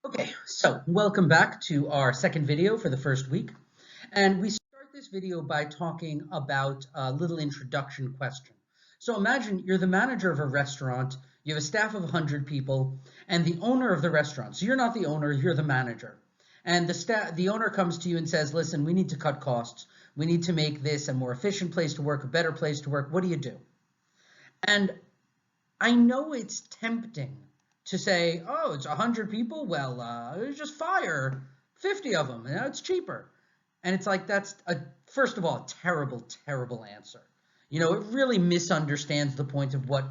Okay, so welcome back to our second video for the first week. And we start this video by talking about a little introduction question. So imagine you're the manager of a restaurant, you have a staff of 100 people, and the owner of the restaurant. So you're not the owner, you're the manager. And the owner comes to you and says, listen, we need to cut costs. We need to make this a more efficient place to work, a better place to work. What do you do? And I know it's tempting to say, oh, it's 100 people. Well, just fire 50 of them. It's cheaper. And it's like, that's first of all, a terrible, terrible answer. It really misunderstands the point of what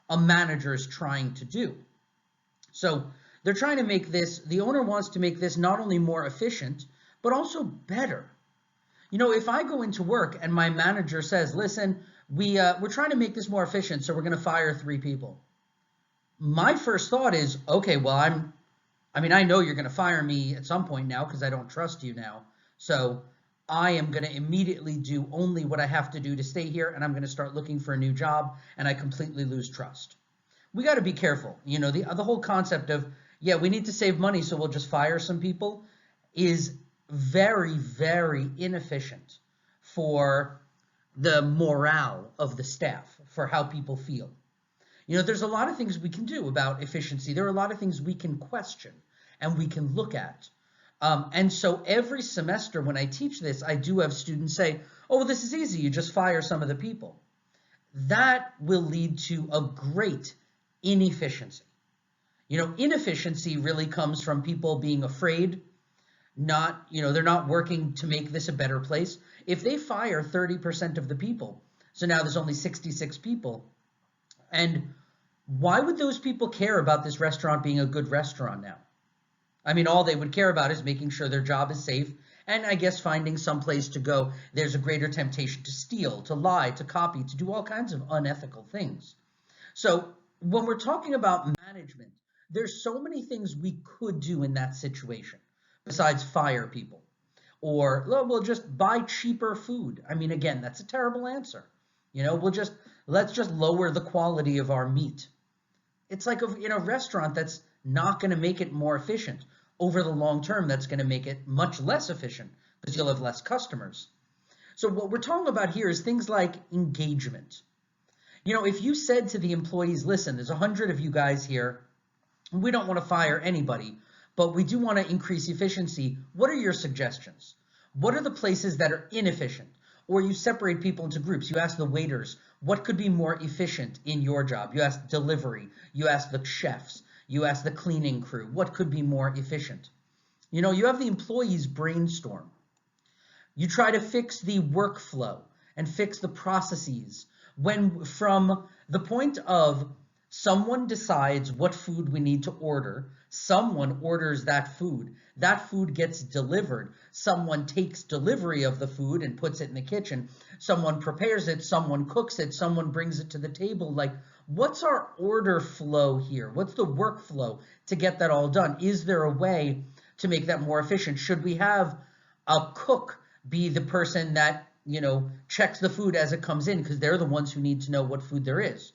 a manager is trying to do. So they're trying to make this, the owner wants to make this not only more efficient, but also better. If I go into work and my manager says, listen, we're trying to make this more efficient, so we're going to fire 3 people. My first thought is, okay, well, I know you're going to fire me at some point now because I don't trust you now. So I am going to immediately do only what I have to do to stay here, and I'm going to start looking for a new job, and I completely lose trust. We got to be careful. The whole concept of, yeah, we need to save money, so we'll just fire some people is very, very inefficient for the morale of the staff, for how people feel. There's a lot of things we can do about efficiency. There are a lot of things we can question and we can look at. And so every semester when I teach this, I do have students say, oh, well, this is easy. You just fire some of the people. That will lead to a great inefficiency. Inefficiency really comes from people being afraid, they're not working to make this a better place. If they fire 30% of the people, so now there's only 66 people, and why would those people care about this restaurant being a good restaurant now? All they would care about is making sure their job is safe and I guess finding some place to go. There's a greater temptation to steal, to lie, to copy, to do all kinds of unethical things. So when we're talking about management, there's so many things we could do in that situation besides fire people. Or, well, we'll just buy cheaper food. Again, that's a terrible answer. Let's just lower the quality of our meat. It's like in a restaurant that's not going to make it more efficient. Over the long term, that's going to make it much less efficient because you'll have less customers. So what we're talking about here is things like engagement. If you said to the employees, listen, there's 100 of you guys here, we don't want to fire anybody, but we do want to increase efficiency. What are your suggestions? What are the places that are inefficient? Or you separate people into groups. You ask the waiters, what could be more efficient in your job? You ask delivery. You ask the chefs. You ask the cleaning crew. What could be more efficient? You have the employees brainstorm. You try to fix the workflow and fix the processes. When from the point of someone decides what food we need to order, someone orders that food gets delivered, someone takes delivery of the food and puts it in the kitchen, someone prepares it, someone cooks it, someone brings it to the table. Like, what's our order flow here? What's the workflow to get that all done? Is there a way to make that more efficient? Should we have a cook be the person that checks the food as it comes in because they're the ones who need to know what food there is?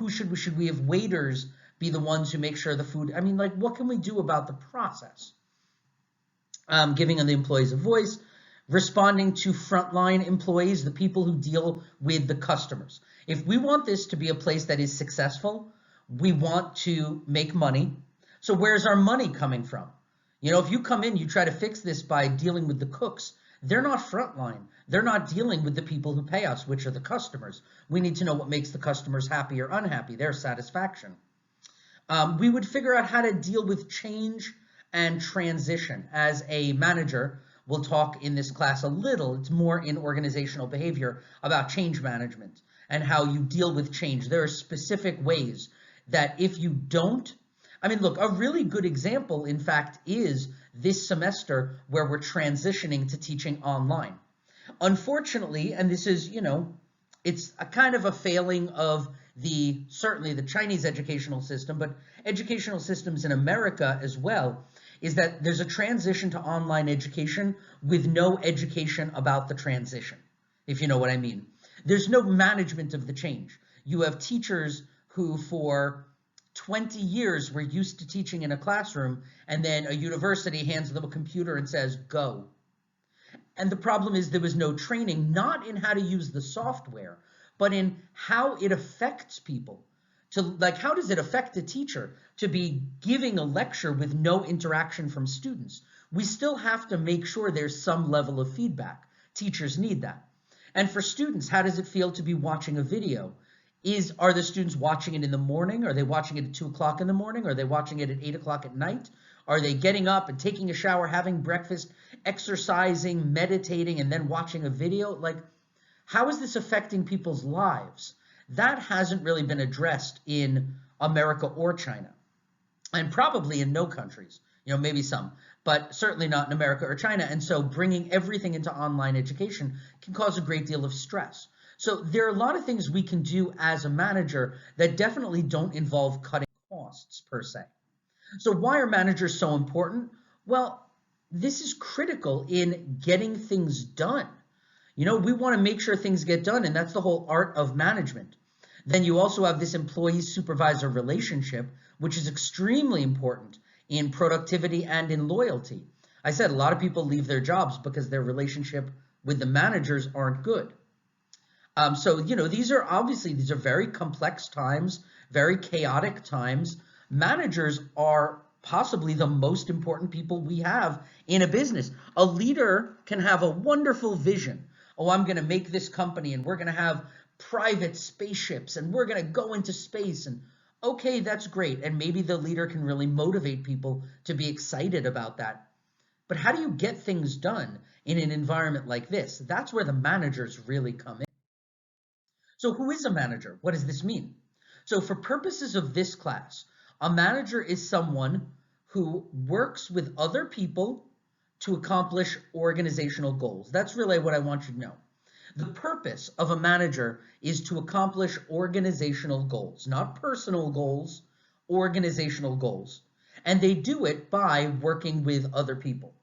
Should we have waiters be the ones who make sure the food? What can we do about the process? Giving the employees a voice, responding to frontline employees, the people who deal with the customers. If we want this to be a place that is successful, we want to make money. So where's our money coming from? If you come in, you try to fix this by dealing with the cooks, they're not frontline. They're not dealing with the people who pay us, which are the customers. We need to know what makes the customers happy or unhappy, their satisfaction. We would figure out how to deal with change and transition. As a manager, we'll talk in this class a little, it's more in organizational behavior, about change management and how you deal with change. There are specific ways that if you don't, look, a really good example, in fact, is this semester where we're transitioning to teaching online. Unfortunately, and this is, it's a kind of a failing of certainly the Chinese educational system, but educational systems in America as well, is that there's a transition to online education with no education about the transition, if you know what I mean. There's no management of the change. You have teachers who for 20 years we're used to teaching in a classroom, and then a university hands them a computer and says, go. And the problem is there was no training, not in how to use the software, but in how it affects people. Like, how does it affect a teacher to be giving a lecture with no interaction from students? We still have to make sure there's some level of feedback. Teachers need that. And for students, how does it feel to be watching a video? Are the students watching it in the morning? Are they watching it at 2 o'clock in the morning? Are they watching it at 8 o'clock at night? Are they getting up and taking a shower, having breakfast, exercising, meditating, and then watching a video? Like, how is this affecting people's lives? That hasn't really been addressed in America or China, and probably in no countries, maybe some, but certainly not in America or China. And so bringing everything into online education can cause a great deal of stress. So there are a lot of things we can do as a manager that definitely don't involve cutting costs per se. So why are managers so important? Well, this is critical in getting things done. We want to make sure things get done, and that's the whole art of management. Then you also have this employee-supervisor relationship, which is extremely important in productivity and in loyalty. I said a lot of people leave their jobs because their relationship with the managers aren't good. So these are very complex times, very chaotic times. Managers are possibly the most important people we have in a business. A leader can have a wonderful vision. Oh, I'm going to make this company, and we're going to have private spaceships, and we're going to go into space. And okay, that's great. And maybe the leader can really motivate people to be excited about that. But how do you get things done in an environment like this? That's where the managers really come in. So who is a manager? What does this mean? So for purposes of this class, a manager is someone who works with other people to accomplish organizational goals. That's really what I want you to know. The purpose of a manager is to accomplish organizational goals, not personal goals, organizational goals. And they do it by working with other people.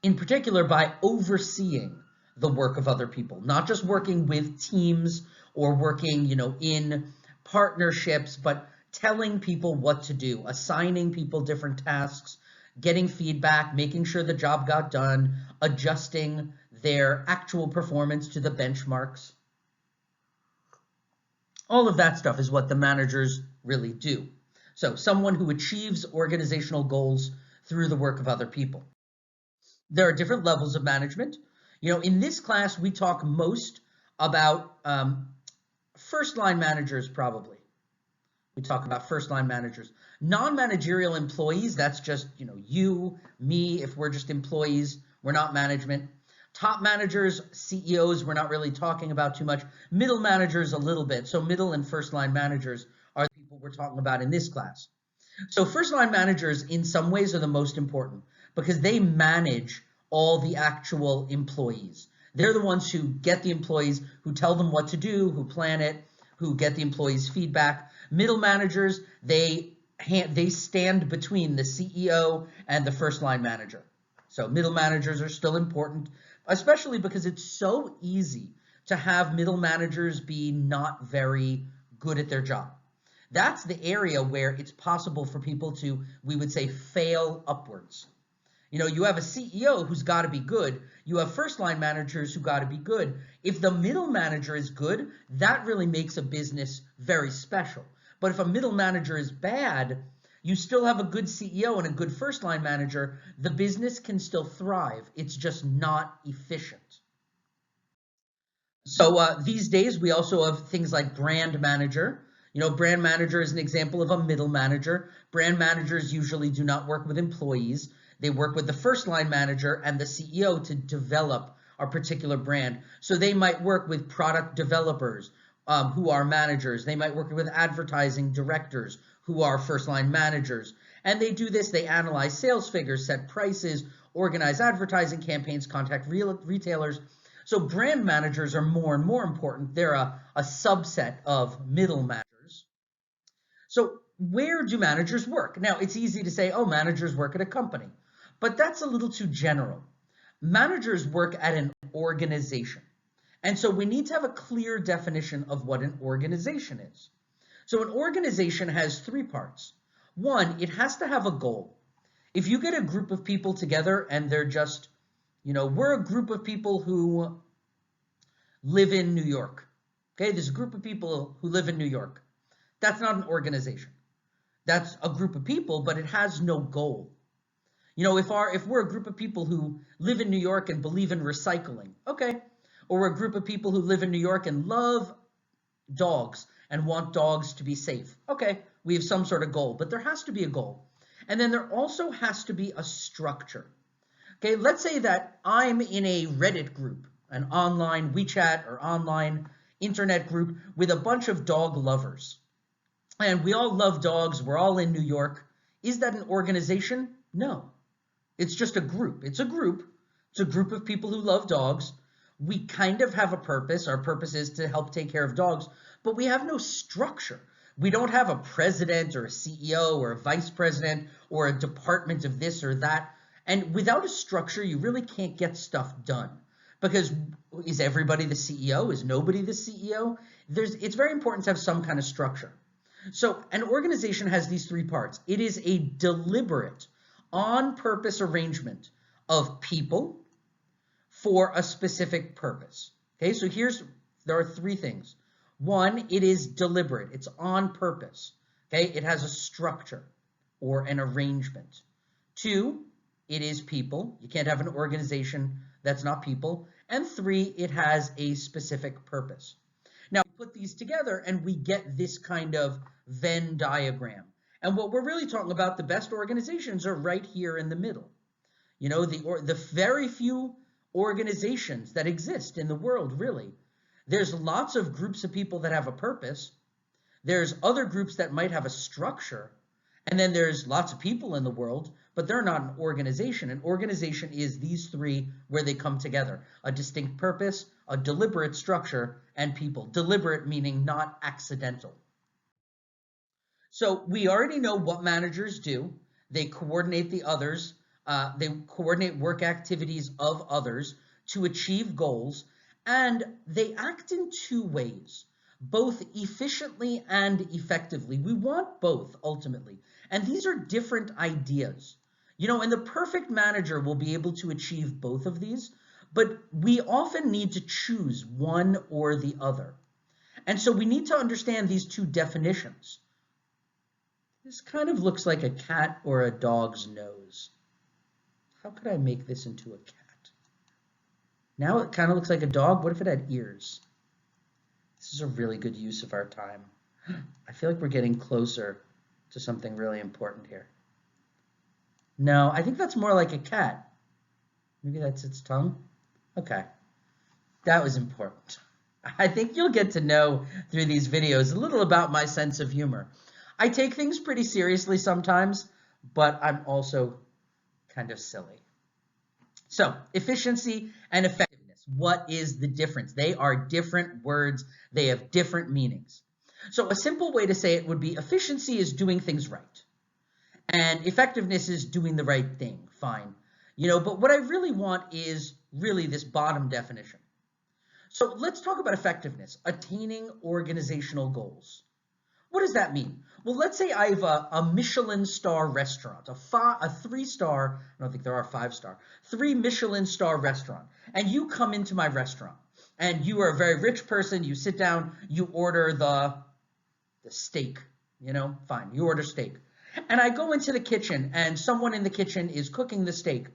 In particular, by overseeing the work of other people, not just working with teams or working, in partnerships, but telling people what to do, assigning people different tasks, getting feedback, making sure the job got done, adjusting their actual performance to the benchmarks. All of that stuff is what the managers really do. So someone who achieves organizational goals through the work of other people. There are different levels of management. In this class, we talk most about first-line managers, probably. We talk about first-line managers. Non-managerial employees, that's just, you, me, if we're just employees, we're not management. Top managers, CEOs, we're not really talking about too much. Middle managers, a little bit. So middle and first-line managers are the people we're talking about in this class. So first-line managers, in some ways, are the most important because they manage all the actual employees. They're the ones who get the employees, who tell them what to do, who plan it, who get the employees' feedback. Middle managers, they stand between the CEO and the first-line manager. So middle managers are still important, especially because it's so easy to have middle managers be not very good at their job. That's the area where it's possible for people to, we would say, fail upwards. You have a CEO who's got to be good. You have first-line managers who got to be good. If the middle manager is good, that really makes a business very special. But if a middle manager is bad, you still have a good CEO and a good first-line manager. The business can still thrive. It's just not efficient. So these days, we also have things like brand manager. Brand manager is an example of a middle manager. Brand managers usually do not work with employees. They work with the first-line manager and the CEO to develop a particular brand. So they might work with product developers who are managers. They might work with advertising directors who are first-line managers. And they do this. They analyze sales figures, set prices, organize advertising campaigns, contact retailers. So brand managers are more and more important. They're a subset of middle managers. So where do managers work? Now, it's easy to say, oh, managers work at a company. But that's a little too general. Managers work at an organization. And so we need to have a clear definition of what an organization is. So an organization has three parts. One, it has to have a goal. If you get a group of people together and they're just, we're a group of people who live in New York. Okay, there's a group of people who live in New York. That's not an organization. That's a group of people, but it has no goal. If we're a group of people who live in New York and believe in recycling, okay, or we're a group of people who live in New York and love dogs and want dogs to be safe, okay, we have some sort of goal, but there has to be a goal. And then there also has to be a structure. Okay, let's say that I'm in a Reddit group, an online WeChat or online internet group with a bunch of dog lovers. And we all love dogs, we're all in New York. Is that an organization? No. It's just a group. It's a group. It's a group of people who love dogs. We kind of have a purpose. Our purpose is to help take care of dogs, but we have no structure. We don't have a president or a CEO or a vice president or a department of this or that. And without a structure, you really can't get stuff done. Because is everybody the CEO? Is nobody the CEO? It's very important to have some kind of structure. So an organization has these three parts. It is a deliberate, on-purpose arrangement of people for a specific purpose. Okay, so there are three things. One, it is deliberate. It's on purpose. Okay, it has a structure or an arrangement. Two, it is people. You can't have an organization that's not people. And three, it has a specific purpose. Now, we put these together and we get this kind of Venn diagram. And what we're really talking about, the best organizations are right here in the middle. The very few organizations that exist in the world, really. There's lots of groups of people that have a purpose. There's other groups that might have a structure. And then there's lots of people in the world, but they're not an organization. An organization is these three where they come together. A distinct purpose, a deliberate structure, and people. Deliberate meaning not accidental. So we already know what managers do. They coordinate the others. They coordinate work activities of others to achieve goals. And they act in two ways, both efficiently and effectively. We want both ultimately. And these are different ideas. And the perfect manager will be able to achieve both of these, but we often need to choose one or the other. And so we need to understand these two definitions. This kind of looks like a cat or a dog's nose. How could I make this into a cat? Now it kind of looks like a dog. What if it had ears? This is a really good use of our time. I feel like we're getting closer to something really important here. No, I think that's more like a cat. Maybe that's its tongue. Okay, that was important. I think you'll get to know through these videos a little about my sense of humor. I take things pretty seriously sometimes, but I'm also kind of silly. So, efficiency and effectiveness. What is the difference? They are different words. They have different meanings. So a simple way to say it would be efficiency is doing things right. And effectiveness is doing the right thing. Fine. But what I really want is really this bottom definition. So let's talk about effectiveness, attaining organizational goals. What does that mean? Well, let's say I have a Michelin star restaurant, a 3-star, I don't think there are 5-star, 3 Michelin star restaurant. And you come into my restaurant and you are a very rich person. You sit down, you order the steak, fine, you order steak. And I go into the kitchen and someone in the kitchen is cooking the steak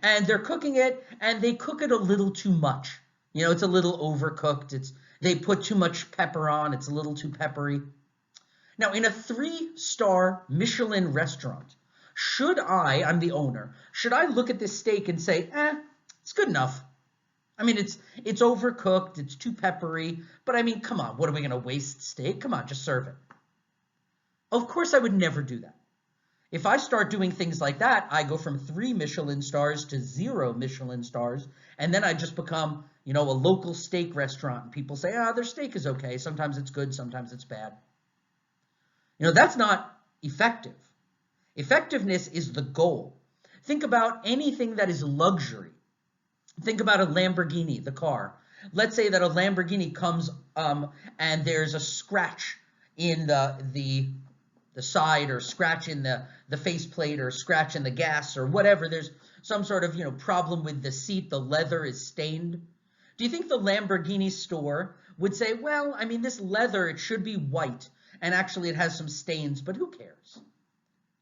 and they're cooking it and they cook it a little too much. It's a little overcooked. They put too much pepper on. It's a little too peppery. Now, in a 3-star Michelin restaurant, I'm the owner, should I look at this steak and say, it's good enough? I mean, it's overcooked, it's too peppery, but I mean, come on, what are we going to waste steak? Come on, just serve it. Of course, I would never do that. If I start doing things like that, I go from 3 Michelin stars to 0 Michelin stars, and then I just become, a local steak restaurant, and people say, their steak is okay. Sometimes it's good, sometimes it's bad. That's not effective. Effectiveness is the goal. Think about anything that is luxury. Think about a Lamborghini, the car. Let's say that a Lamborghini comes and there's a scratch in the side, or scratch in the faceplate, or scratch in the gas, or whatever. There's some sort of, problem with the seat, the leather is stained. Do you think the Lamborghini store would say, well, I mean, this leather, it should be white, and actually it has some stains, but who cares?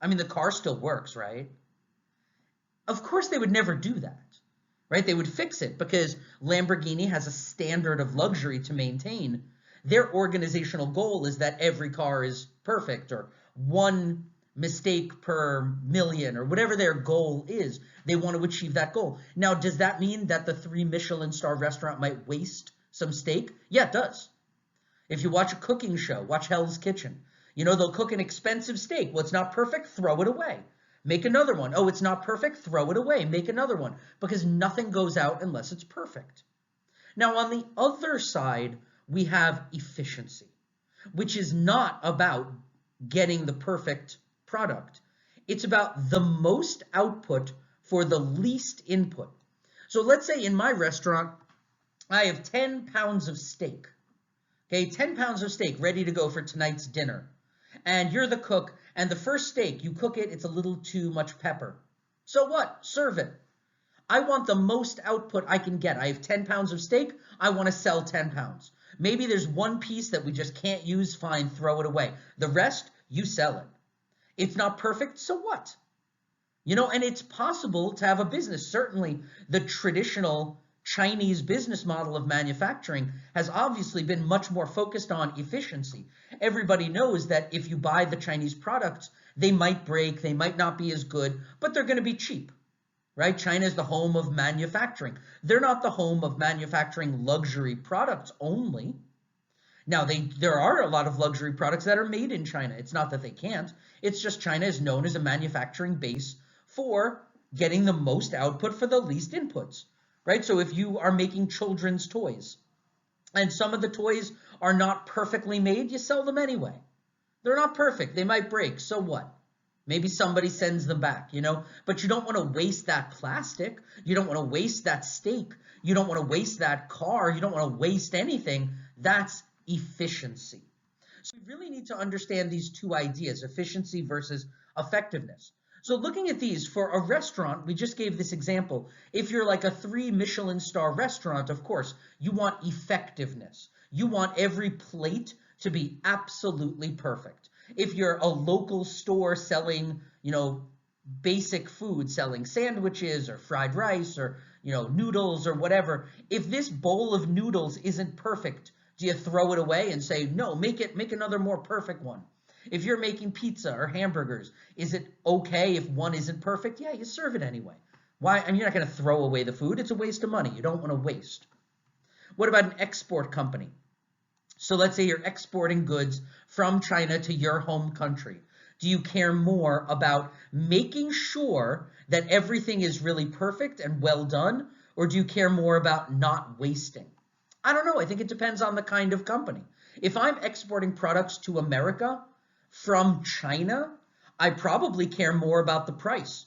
I mean, the car still works, right? Of course they would never do that, right? They would fix it because Lamborghini has a standard of luxury to maintain. Their organizational goal is that every car is perfect, or one mistake per million, or whatever their goal is. They want to achieve that goal. Now, does that mean that the 3 Michelin star restaurant might waste some steak? Yeah, it does. If you watch a cooking show, watch Hell's Kitchen, they'll cook an expensive steak. Well, it's not perfect, throw it away. Make another one. Oh, it's not perfect, throw it away. Make another one, because nothing goes out unless it's perfect. Now, on the other side, we have efficiency, which is not about getting the perfect product. It's about the most output for the least input. So let's say in my restaurant, I have 10 pounds of steak. Okay, 10 pounds of steak ready to go for tonight's dinner. And you're the cook, and the first steak, you cook it, it's a little too much pepper. So what? Serve it. I want the most output I can get. I have 10 pounds of steak. I want to sell 10 pounds. Maybe there's one piece that we just can't use. Fine, throw it away. The rest, you sell it. It's not perfect, so what? And it's possible to have a business. Certainly, the traditional Chinese business model of manufacturing has obviously been much more focused on efficiency. Everybody knows that if you buy the Chinese products, they might break, they might not be as good, but they're going to be cheap, right? China is the home of manufacturing. They're not the home of manufacturing luxury products only. Now, there are a lot of luxury products that are made in China. It's not that they can't. It's just China is known as a manufacturing base for getting the most output for the least inputs, right? So if you are making children's toys, and some of the toys are not perfectly made, you sell them anyway. They're not perfect. They might break. So what? Maybe somebody sends them back, but you don't want to waste that plastic. You don't want to waste that steak. You don't want to waste that car. You don't want to waste anything. That's efficiency. So we really need to understand these two ideas, efficiency versus effectiveness. So looking at these for a restaurant, we just gave this example. If you're like a 3 Michelin star restaurant, of course, you want effectiveness. You want every plate to be absolutely perfect. If you're a local store selling, basic food, selling sandwiches or fried rice or, noodles or whatever, if this bowl of noodles isn't perfect, do you throw it away and say, no, make another more perfect one? If you're making pizza or hamburgers, is it okay if one isn't perfect? Yeah, you serve it anyway. Why? I mean, you're not going to throw away the food. It's a waste of money. You don't want to waste. What about an export company? So let's say you're exporting goods from China to your home country. Do you care more about making sure that everything is really perfect and well done, or do you care more about not wasting? I don't know. I think it depends on the kind of company. If I'm exporting products to America from China, I probably care more about the price.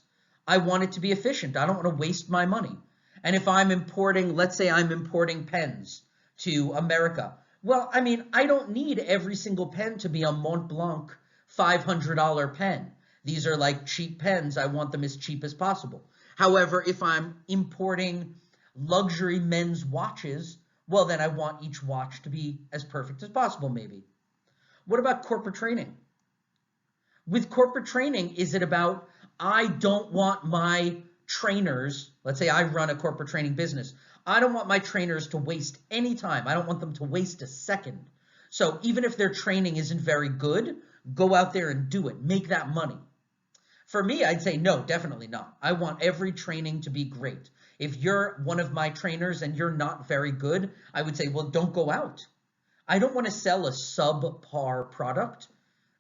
I want it to be efficient. I don't want to waste my money. And if I'm importing, let's say I'm importing pens to America, well, I mean, I don't need every single pen to be a Mont Blanc $500 pen. These are like cheap pens. I want them as cheap as possible. However, if I'm importing luxury men's watches, well, then I want each watch to be as perfect as possible, maybe. What about corporate training? With corporate training, is it about, I don't want my trainers, let's say I run a corporate training business, I don't want my trainers to waste any time. I don't want them to waste a second. So even if their training isn't very good, go out there and do it. Make that money. For me, I'd say no, definitely not. I want every training to be great. If you're one of my trainers and you're not very good, I would say, well, don't go out. I don't want to sell a subpar product.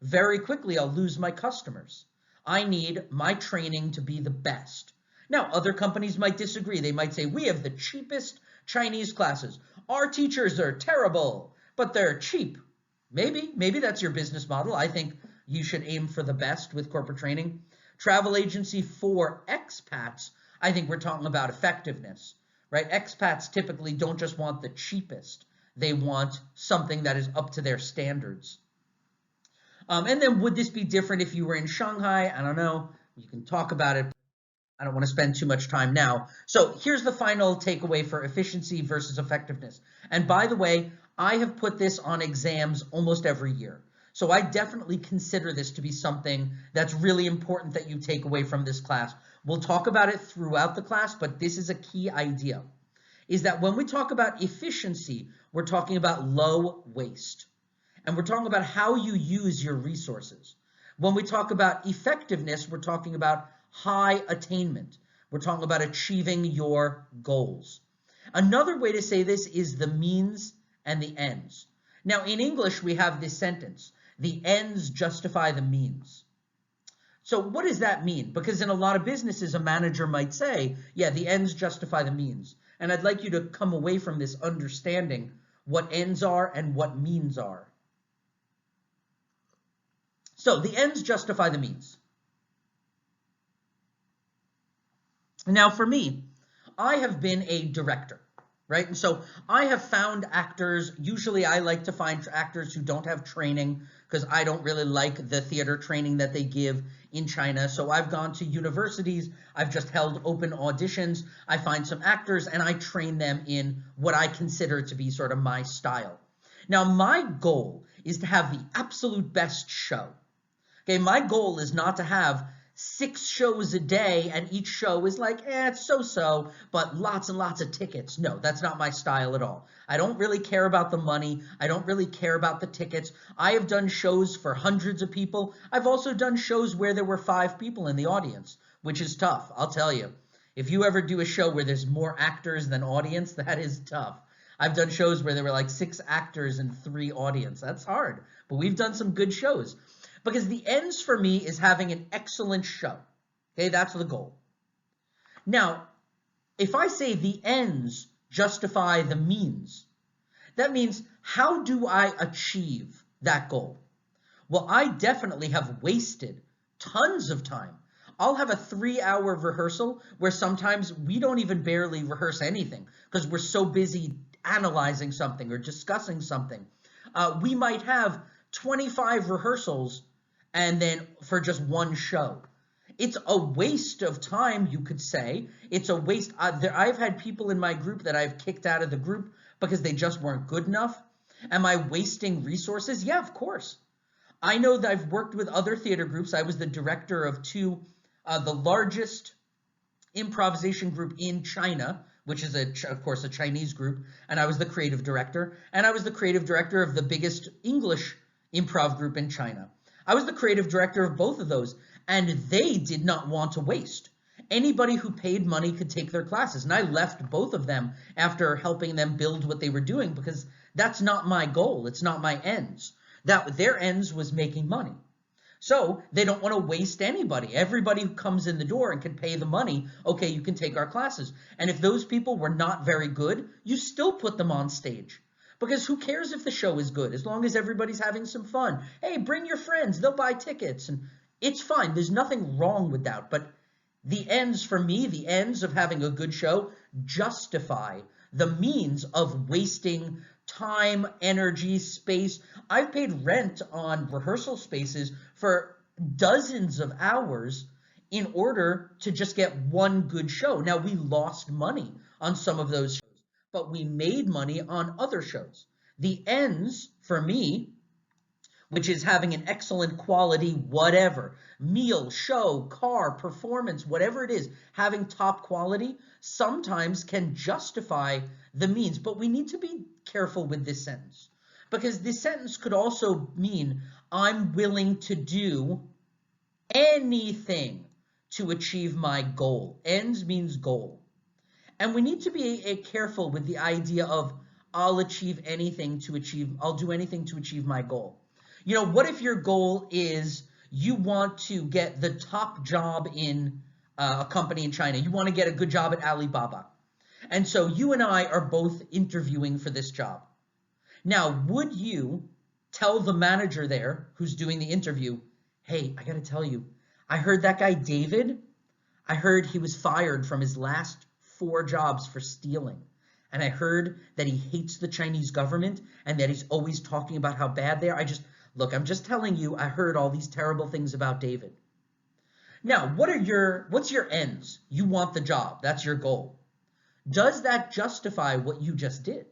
Very quickly, I'll lose my customers. I need my training to be the best. Now, other companies might disagree. They might say, we have the cheapest Chinese classes. Our teachers are terrible, but they're cheap. Maybe that's your business model. I think you should aim for the best with corporate training. Travel agency for expats, I think we're talking about effectiveness, right? Expats typically don't just want the cheapest. They want something that is up to their standards. And then would this be different if you were in Shanghai? I don't know. You can talk about it. I don't want to spend too much time now. So here's the final takeaway for efficiency versus effectiveness. And by the way, I have put this on exams almost every year. So I definitely consider this to be something that's really important that you take away from this class. We'll talk about it throughout the class, but this is a key idea, is that when we talk about efficiency, we're talking about low waste. And we're talking about how you use your resources. When we talk about effectiveness, we're talking about high attainment. We're talking about achieving your goals. Another way to say this is the means and the ends. Now, in English, we have this sentence, the ends justify the means. So what does that mean? Because in a lot of businesses, a manager might say, yeah, the ends justify the means. And I'd like you to come away from this understanding what ends are and what means are. So the ends justify the means. Now for me, I have been a director, right? And so I have found actors, usually I like to find actors who don't have training because I don't really like the theater training that they give in China. So I've gone to universities, I've just held open auditions, I find some actors and I train them in what I consider to be sort of my style. Now my goal is to have the absolute best show. Okay, my goal is not to have 6 shows a day and each show is like, it's so-so, but lots and lots of tickets. No, that's not my style at all. I don't really care about the money. I don't really care about the tickets. I have done shows for hundreds of people. I've also done shows where there were 5 people in the audience, which is tough, I'll tell you. If you ever do a show where there's more actors than audience, that is tough. I've done shows where there were like 6 actors and 3 audience. That's hard, but we've done some good shows. Because the ends for me is having an excellent show. Okay, that's the goal. Now, if I say the ends justify the means, that means how do I achieve that goal? Well, I definitely have wasted tons of time. I'll have a 3-hour rehearsal where sometimes we don't even barely rehearse anything because we're so busy analyzing something or discussing something. We might have 25 rehearsals and then for just one show. It's a waste of time, you could say. It's a waste. I've had people in my group that I've kicked out of the group because they just weren't good enough. Am I wasting resources? Yeah, of course. I know that I've worked with other theater groups. I was the director of 2, the largest improvisation group in China, which is, of course, a Chinese group, and I was the creative director. And I was the creative director of the biggest English improv group in China. I was the creative director of both of those, and they did not want to waste. Anybody who paid money could take their classes, and I left both of them after helping them build what they were doing because that's not my goal. It's not my ends. Their ends was making money. So they don't want to waste anybody. Everybody who comes in the door and can pay the money, okay, you can take our classes. And if those people were not very good, you still put them on stage. Because who cares if the show is good, as long as everybody's having some fun. Hey, bring your friends, they'll buy tickets, and it's fine. There's nothing wrong with that. But the ends, for me, the ends of having a good show justify the means of wasting time, energy, space. I've paid rent on rehearsal spaces for dozens of hours in order to just get one good show. Now, we lost money on some of those shows, but we made money on other shows. The ends, for me, which is having an excellent quality whatever, meal, show, car, performance, whatever it is, having top quality, sometimes can justify the means. But we need to be careful with this sentence, because this sentence could also mean I'm willing to do anything to achieve my goal. Ends means goal. And we need to be careful with the idea of I'll do anything to achieve my goal. You know, what if your goal is you want to get the top job in a company in China? You want to get a good job at Alibaba. And so you and I are both interviewing for this job. Now, would you tell the manager there who's doing the interview, hey, I got to tell you, I heard that guy David, I heard he was fired from his last 4 jobs for stealing. And I heard that he hates the Chinese government and that he's always talking about how bad they are. I just Look, I'm just telling you, I heard all these terrible things about David. Now, what's your ends? You want the job. That's your goal. Does that justify what you just did?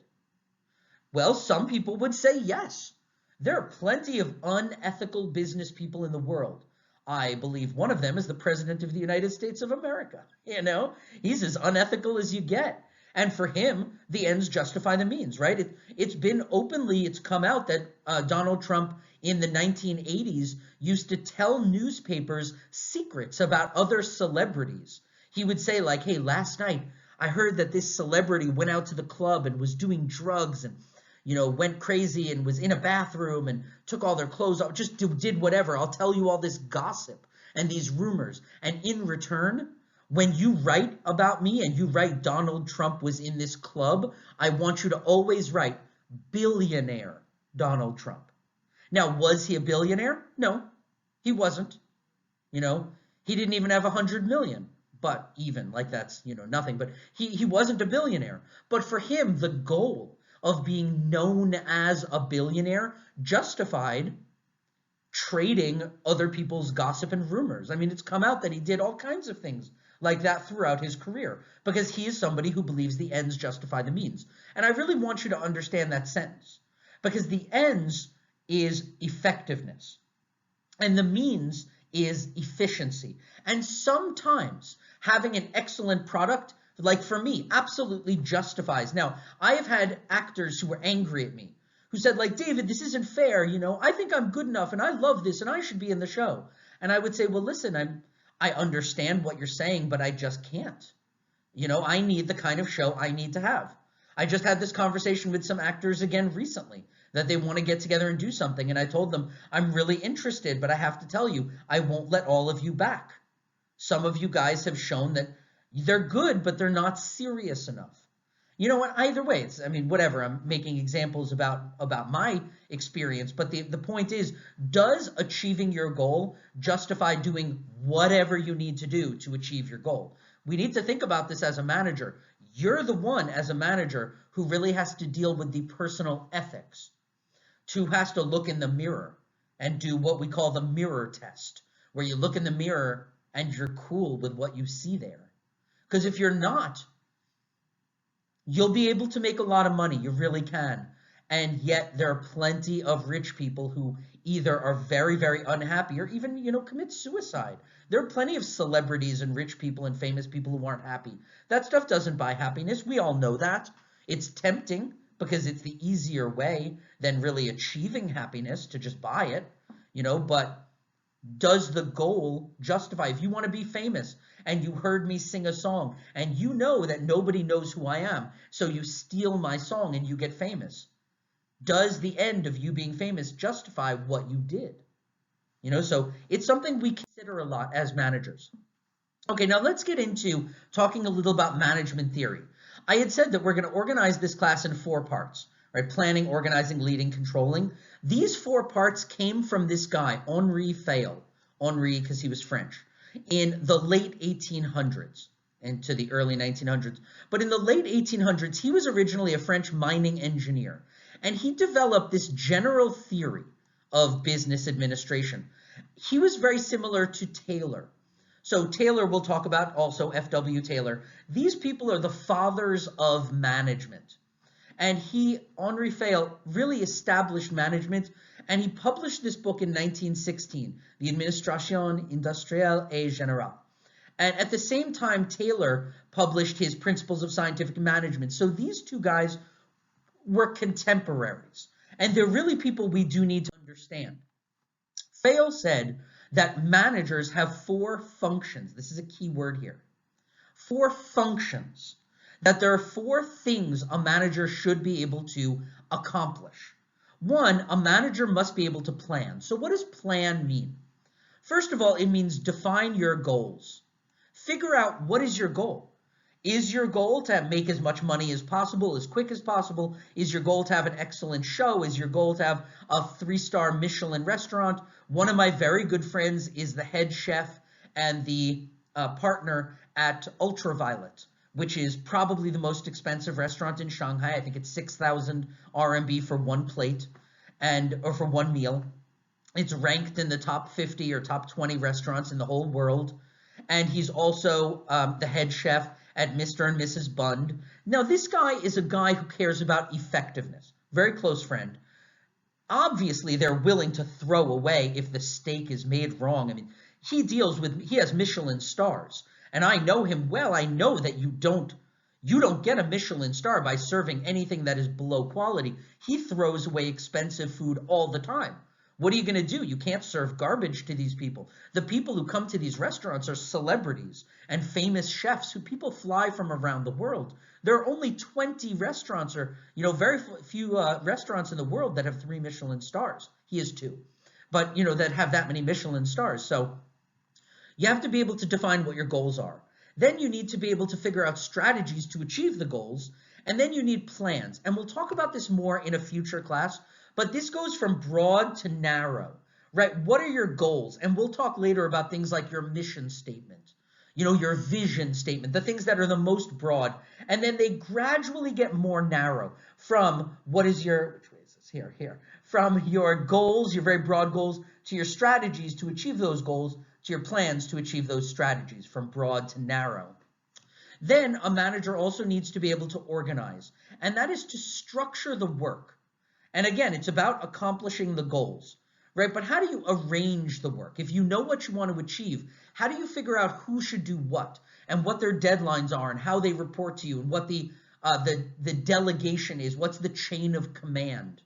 Well, some people would say yes. There are plenty of unethical business people in the world. I believe one of them is the President of the United States of America. He's as unethical as you get. And for him, the ends justify the means, right? It's come out that Donald Trump in the 1980s used to tell newspapers secrets about other celebrities. He would say like, hey, last night I heard that this celebrity went out to the club and was doing drugs and went crazy and was in a bathroom and took all their clothes off, just did whatever. I'll tell you all this gossip and these rumors. And in return, when you write about me and you write Donald Trump was in this club, I want you to always write billionaire Donald Trump. Now, was he a billionaire? No, he wasn't. He didn't even have 100 million. But even like that's, nothing. But he wasn't a billionaire. But for him, the goal of being known as a billionaire justified trading other people's gossip and rumors. I mean, it's come out that he did all kinds of things like that throughout his career because he is somebody who believes the ends justify the means. And I really want you to understand that sentence because the ends is effectiveness and the means is efficiency. And sometimes having an excellent product, like for me, absolutely justifies. Now, I have had actors who were angry at me, who said like, David, this isn't fair. I think I'm good enough and I love this and I should be in the show. And I would say, well, listen, I understand what you're saying, but I just can't. I need the kind of show I need to have. I just had this conversation with some actors again recently that they want to get together and do something. And I told them, I'm really interested, but I have to tell you, I won't let all of you back. Some of you guys have shown that they're good, but they're not serious enough. Either way, whatever. I'm making examples about my experience, but the point is, does achieving your goal justify doing whatever you need to do to achieve your goal? We need to think about this as a manager. You're the one as a manager who really has to deal with the personal ethics, who has to look in the mirror and do what we call the mirror test, where you look in the mirror and you're cool with what you see there. Because if you're not, you'll be able to make a lot of money. You really can. And yet there are plenty of rich people who either are very, very unhappy or even, commit suicide. There are plenty of celebrities and rich people and famous people who aren't happy. That stuff doesn't buy happiness. We all know that. It's tempting because it's the easier way than really achieving happiness to just buy it, but does the goal justify? If you want to be famous and you heard me sing a song and you know that nobody knows who I am, so you steal my song and you get famous, does the end of you being famous justify what you did? So it's something we consider a lot as managers. Okay, now let's get into talking a little about management theory. I had said that we're going to organize this class in 4 parts, right? Planning, organizing, leading, controlling. These 4 parts came from this guy, Henri Fayol. Henri, because he was French, in the late 1800s and to the early 1900s. But in the late 1800s, he was originally a French mining engineer, and he developed this general theory of business administration. He was very similar to Taylor. So Taylor, we'll talk about also, F.W. Taylor. These people are the fathers of management. And Henri Fayol, really established management, and he published this book in 1916, The Administration Industrielle et Générale. And at the same time, Taylor published his Principles of Scientific Management. So these 2 guys were contemporaries, and they're really people we do need to understand. Fayol said that managers have 4 functions. This is a key word here. 4 functions. That there are 4 things a manager should be able to accomplish. 1, a manager must be able to plan. So what does plan mean? First of all, it means define your goals. Figure out what is your goal. Is your goal to make as much money as possible, as quick as possible? Is your goal to have an excellent show? Is your goal to have a 3-star Michelin restaurant? One of my very good friends is the head chef and the partner at Ultraviolet, which is probably the most expensive restaurant in Shanghai. I think it's 6,000 RMB for 1 plate or for 1 meal. It's ranked in the top 50 or top 20 restaurants in the whole world. And he's also the head chef at Mr. and Mrs. Bund. Now, this guy is a guy who cares about effectiveness. Very close friend. Obviously, they're willing to throw away if the steak is made wrong. I mean, he has Michelin stars, and I know him well. I know that you don't get a Michelin star by serving anything that is below quality. He throws away expensive food all the time. What are you going to do? You can't serve garbage to these people. The people who come to these restaurants are celebrities and famous chefs who people fly from around the world. There are only 20 restaurants, or very few restaurants in the world that have 3 Michelin stars. He has 2, but that have that many Michelin stars. So you have to be able to define what your goals are. Then you need to be able to figure out strategies to achieve the goals, and then you need plans. And we'll talk about this more in a future class, but this goes from broad to narrow, right? What are your goals? And we'll talk later about things like your mission statement, your vision statement, the things that are the most broad. And then they gradually get more narrow from which way is this? Here. From your goals, your very broad goals, to your strategies to achieve those goals, to your plans to achieve those strategies, from broad to narrow. Then a manager also needs to be able to organize, and that is to structure the work. And again, it's about accomplishing the goals, right? But how do you arrange the work? If you know what you want to achieve, how do you figure out who should do what and what their deadlines are and how they report to you and what the delegation is? What's the chain of command?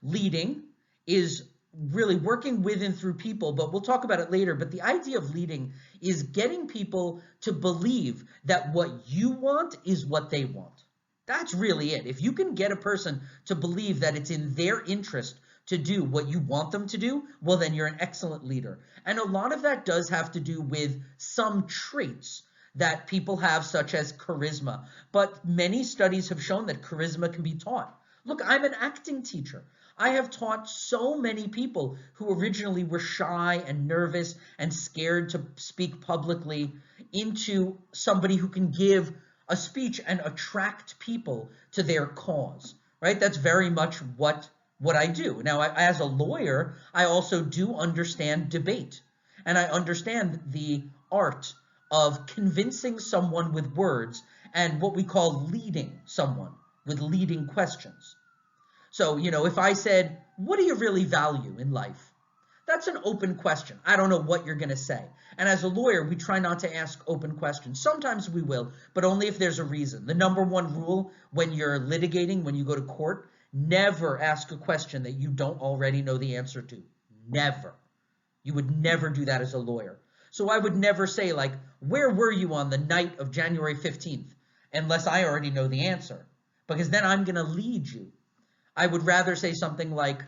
Leading is really working with and through people, but we'll talk about it later. But the idea of leading is getting people to believe that what you want is what they want. That's really it. If you can get a person to believe that it's in their interest to do what you want them to do, well, then you're an excellent leader. And a lot of that does have to do with some traits that people have, such as charisma. But many studies have shown that charisma can be taught. Look, I'm an acting teacher. I have taught so many people who originally were shy and nervous and scared to speak publicly into somebody who can give a speech and attract people to their cause, right? That's very much what I do. Now, as a lawyer, I also do understand debate, and I understand the art of convincing someone with words and what we call leading someone with leading questions. So, if I said, what do you really value in life? That's an open question. I don't know what you're going to say. And as a lawyer, we try not to ask open questions. Sometimes we will, but only if there's a reason. The number one rule when you're litigating, when you go to court, never ask a question that you don't already know the answer to. Never. You would never do that as a lawyer. So I would never say, like, where were you on the night of January 15th? Unless I already know the answer, because then I'm going to lead you. I would rather say something like,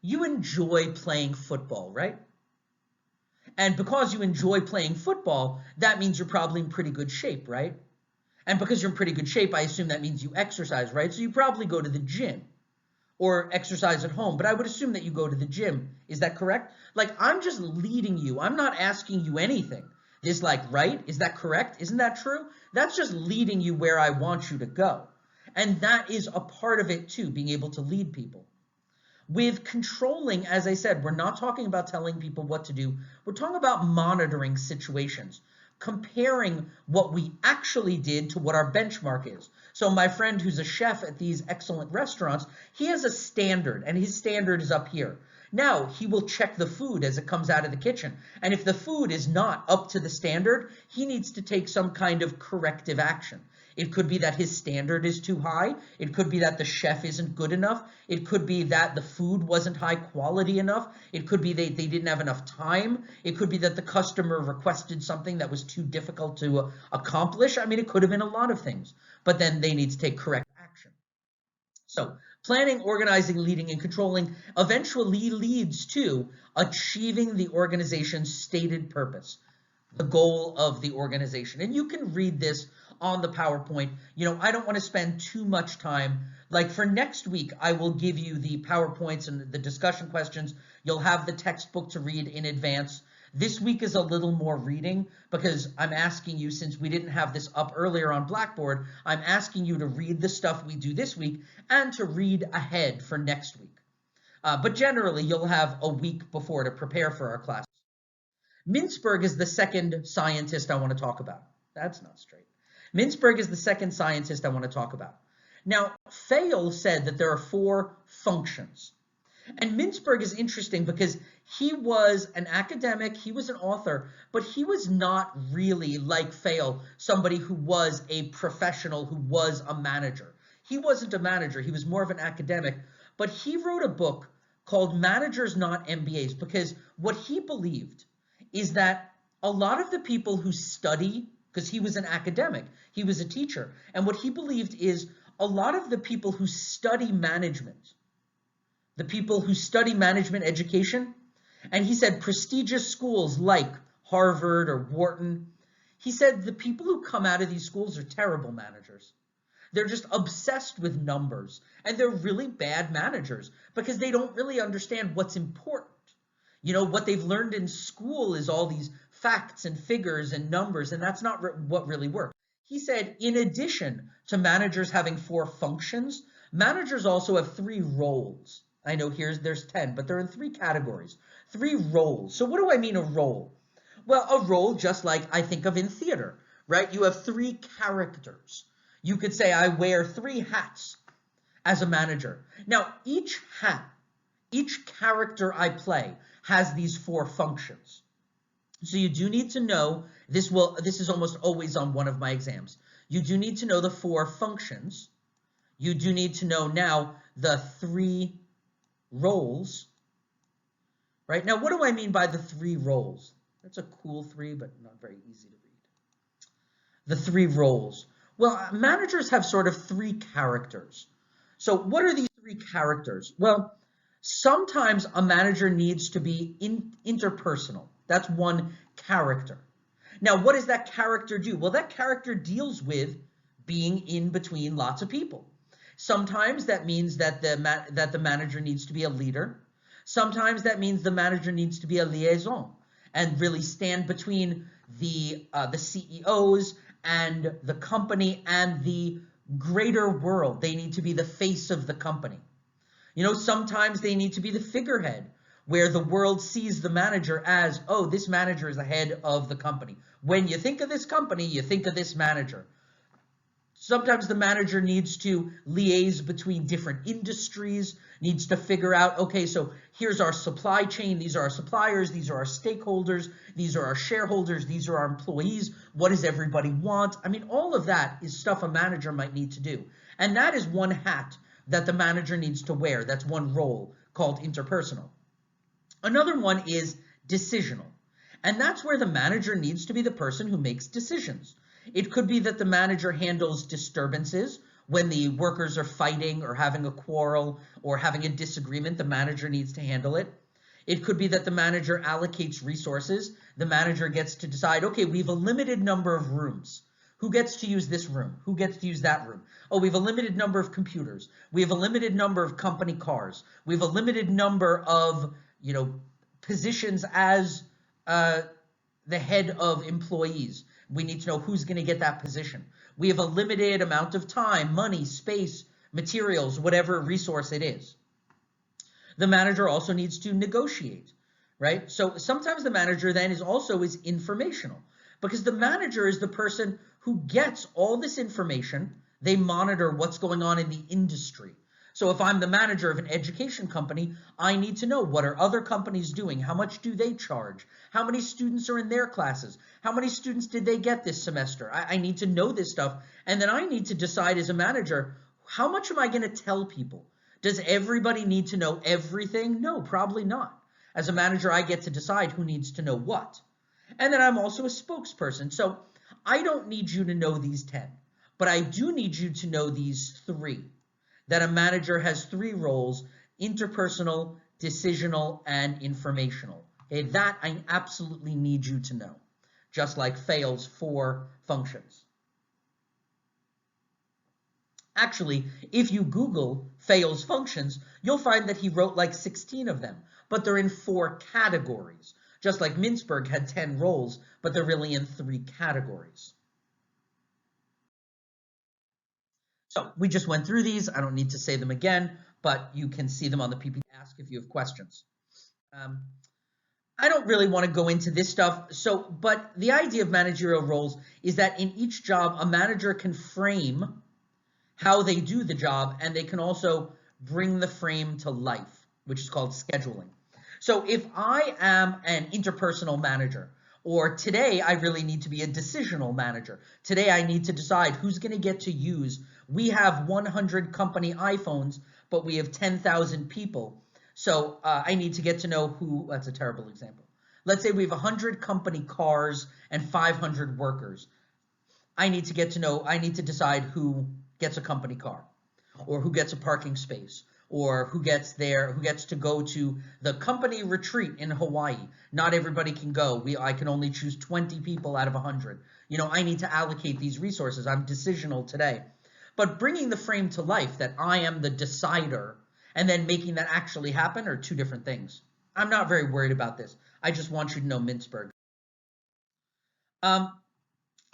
you enjoy playing football, right? And because you enjoy playing football, that means you're probably in pretty good shape, right? And because you're in pretty good shape, I assume that means you exercise, right? So you probably go to the gym or exercise at home, but I would assume that you go to the gym. Is that correct? Like, I'm just leading you. I'm not asking you anything. This, like, right? Is that correct? Isn't that true? That's just leading you where I want you to go. And that is a part of it too, being able to lead people. With controlling, as I said, we're not talking about telling people what to do. We're talking about monitoring situations, comparing what we actually did to what our benchmark is. So my friend who's a chef at these excellent restaurants, he has a standard, and his standard is up here. Now, he will check the food as it comes out of the kitchen. And if the food is not up to the standard, he needs to take some kind of corrective action. It could be that his standard is too high. It could be that the chef isn't good enough. It could be that the food wasn't high quality enough. It could be they didn't have enough time. It could be that the customer requested something that was too difficult to accomplish. I mean, it could have been a lot of things, but then they need to take correct action. So planning, organizing, leading, and controlling eventually leads to achieving the organization's stated purpose, the goal of the organization. And you can read this on the PowerPoint. I don't want to spend too much time. Like for next week, I will give you the PowerPoints and the discussion questions. You'll have the textbook to read in advance. This week is a little more reading because I'm asking you, since we didn't have this up earlier on Blackboard, I'm asking you to read the stuff we do this week and to read ahead for next week. But generally, you'll have a week before to prepare for our classes. Mintzberg is the second scientist I want to talk about. That's not straight. Mintzberg is the second scientist I want to talk about. Now, Fayol said that there are 4 functions. And Mintzberg is interesting because he was an academic, he was an author, but he was not really like Fayol, somebody who was a professional, who was a manager. He wasn't a manager, he was more of an academic, but he wrote a book called Managers Not MBAs, because what he believed is that a lot of the people who study, because he was an academic, he was a teacher, and what he believed is a lot of the people who study management, the people who study management education, and he said prestigious schools like Harvard or Wharton, he said the people who come out of these schools are terrible managers. They're just obsessed with numbers, and they're really bad managers because they don't really understand what's important. You know, what they've learned in school is all these facts and figures and numbers, and that's not what really works. He said, in addition to managers having 4 functions, managers also have 3 roles. I know there's 10, but they're in 3 categories, 3 roles. So what do I mean a role? Well, a role, just like I think of in theater, right? You have 3 characters. You could say I wear 3 hats as a manager. Now, each hat, each character I play has these 4 functions. So you do need to know, this is almost always on one of my exams. You do need to know the 4 functions. You do need to know now the 3 roles, right? Now, what do I mean by the 3 roles? That's a cool 3, but not very easy to read. The 3 roles. Well, managers have sort of 3 characters. So what are these 3 characters? Well, sometimes a manager needs to be interpersonal. That's one character. Now, what does that character do? Well, that character deals with being in between lots of people. Sometimes that means that the manager needs to be a leader. Sometimes that means the manager needs to be a liaison and really stand between the CEOs and the company and the greater world. They need to be the face of the company. You know, sometimes they need to be the figurehead, where the world sees the manager as, oh, this manager is the head of the company. When you think of this company, you think of this manager. Sometimes the manager needs to liaise between different industries, needs to figure out, okay, so here's our supply chain, these are our suppliers, these are our stakeholders, these are our shareholders, these are our employees, what does everybody want? I mean, all of that is stuff a manager might need to do. And that is one hat that the manager needs to wear. That's one role called interpersonal. Another one is decisional. And that's where the manager needs to be the person who makes decisions. It could be that the manager handles disturbances when the workers are fighting or having a quarrel or having a disagreement. The manager needs to handle it. It could be that the manager allocates resources. The manager gets to decide, okay, we have a limited number of rooms. Who gets to use this room? Who gets to use that room? Oh, we have a limited number of computers. We have a limited number of company cars. We have a limited number of, positions as the head of employees. We need to know who's going to get that position. We have a limited amount of time, money, space, materials, whatever resource it is. The manager also needs to negotiate, right? So sometimes the manager then is informational, because the manager is the person who gets all this information. They monitor what's going on in the industry. So if I'm the manager of an education company, I need to know, what are other companies doing? How much do they charge? How many students are in their classes? How many students did they get this semester? I need to know this stuff. And then I need to decide as a manager, how much am I going to tell people? Does everybody need to know everything? No, probably not. As a manager, I get to decide who needs to know what. And then I'm also a spokesperson. So I don't need you to know these 10, but I do need you to know these 3. That a manager has 3 roles: interpersonal, decisional, and informational. Okay, that I absolutely need you to know, just like Fayol's 4 functions. Actually, if you Google Fayol's functions, you'll find that he wrote like 16 of them, but they're in 4 categories. Just like Mintzberg had 10 roles, but they're really in 3 categories. So we just went through these. I don't need to say them again, but you can see them on the PPT. ask if you have questions. Um, I don't really want to go into this stuff. But the idea of managerial roles is that in each job, a manager can frame how they do the job, and they can also bring the frame to life, which is called scheduling. So if I am an interpersonal manager, or today I really need to be a decisional manager, today I need to decide who's going to get to use. We have 100 company iPhones, but we have 10,000 people. So I need to get to know who, that's a terrible example. Let's say we have 100 company cars and 500 workers. I need to decide who gets a company car, or who gets a parking space, or who gets to go to the company retreat in Hawaii. Not everybody can go. I can only choose 20 people out of 100. I need to allocate these resources. I'm decisional today. But bringing the frame to life that I am the decider and then making that actually happen are two different things. I'm not very worried about this. I just want you to know Mintzberg.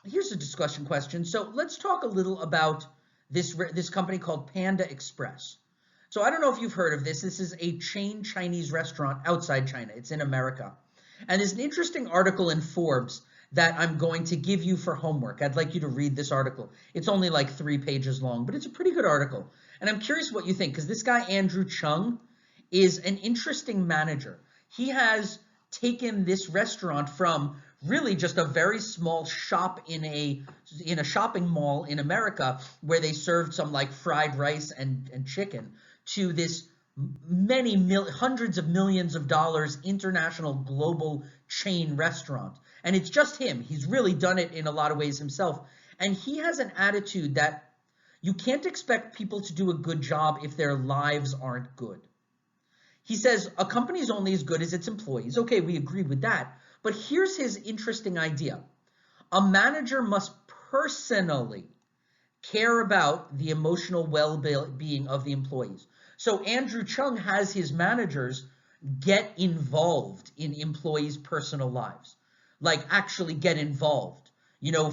Here's a discussion question. So let's talk a little about this company called Panda Express. So I don't know if you've heard of this. This is a chain Chinese restaurant outside China. It's in America. And there's an interesting article in Forbes that I'm going to give you for homework. I'd like you to read this article. It's only like 3 pages long, but it's a pretty good article. And I'm curious what you think, because this guy, Andrew Chung, is an interesting manager. He has taken this restaurant from really just a very small shop in a shopping mall in America where they served some like fried rice and chicken to this hundreds of millions of dollars international global chain restaurant. And it's just him. He's really done it in a lot of ways himself. And he has an attitude that you can't expect people to do a good job if their lives aren't good. He says a company is only as good as its employees. Okay, we agree with that. But here's his interesting idea. A manager must personally care about the emotional well-being of the employees. So Andrew Chung has his managers get involved in employees' personal lives. Like actually get involved.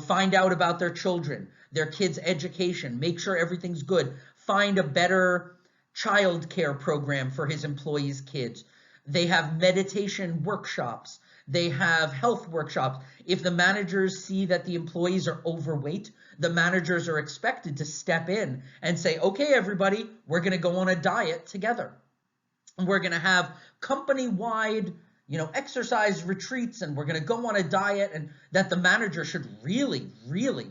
Find out about their children, their kids' education, make sure everything's good, find a better child care program for his employees' kids. They have meditation workshops. They have health workshops. If the managers see that the employees are overweight, the managers are expected to step in and say, okay, everybody, we're going to go on a diet together. And we're going to have company-wide, exercise retreats, and we're going to go on a diet, and that the manager should really, really